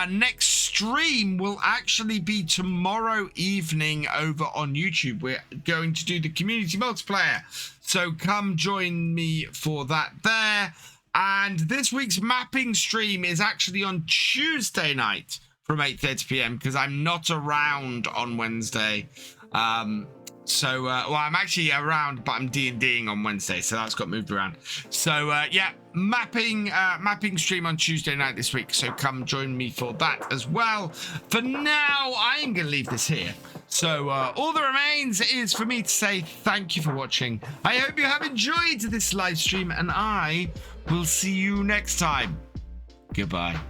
Next stream will actually be tomorrow evening over on YouTube. We're going to do the community multiplayer. So come join me for that there. And this week's mapping stream is actually on Tuesday night from 8:30 p.m. because I'm not around on Wednesday. So, well, I'm actually around, but I'm D&Ding on Wednesday, so that's got moved around. So, yeah, mapping stream on Tuesday night this week, so come join me for that as well. For now, I am going to leave this here. So, all that remains is for me to say thank you for watching. I hope you have enjoyed this live stream, and I will see you next time. Goodbye.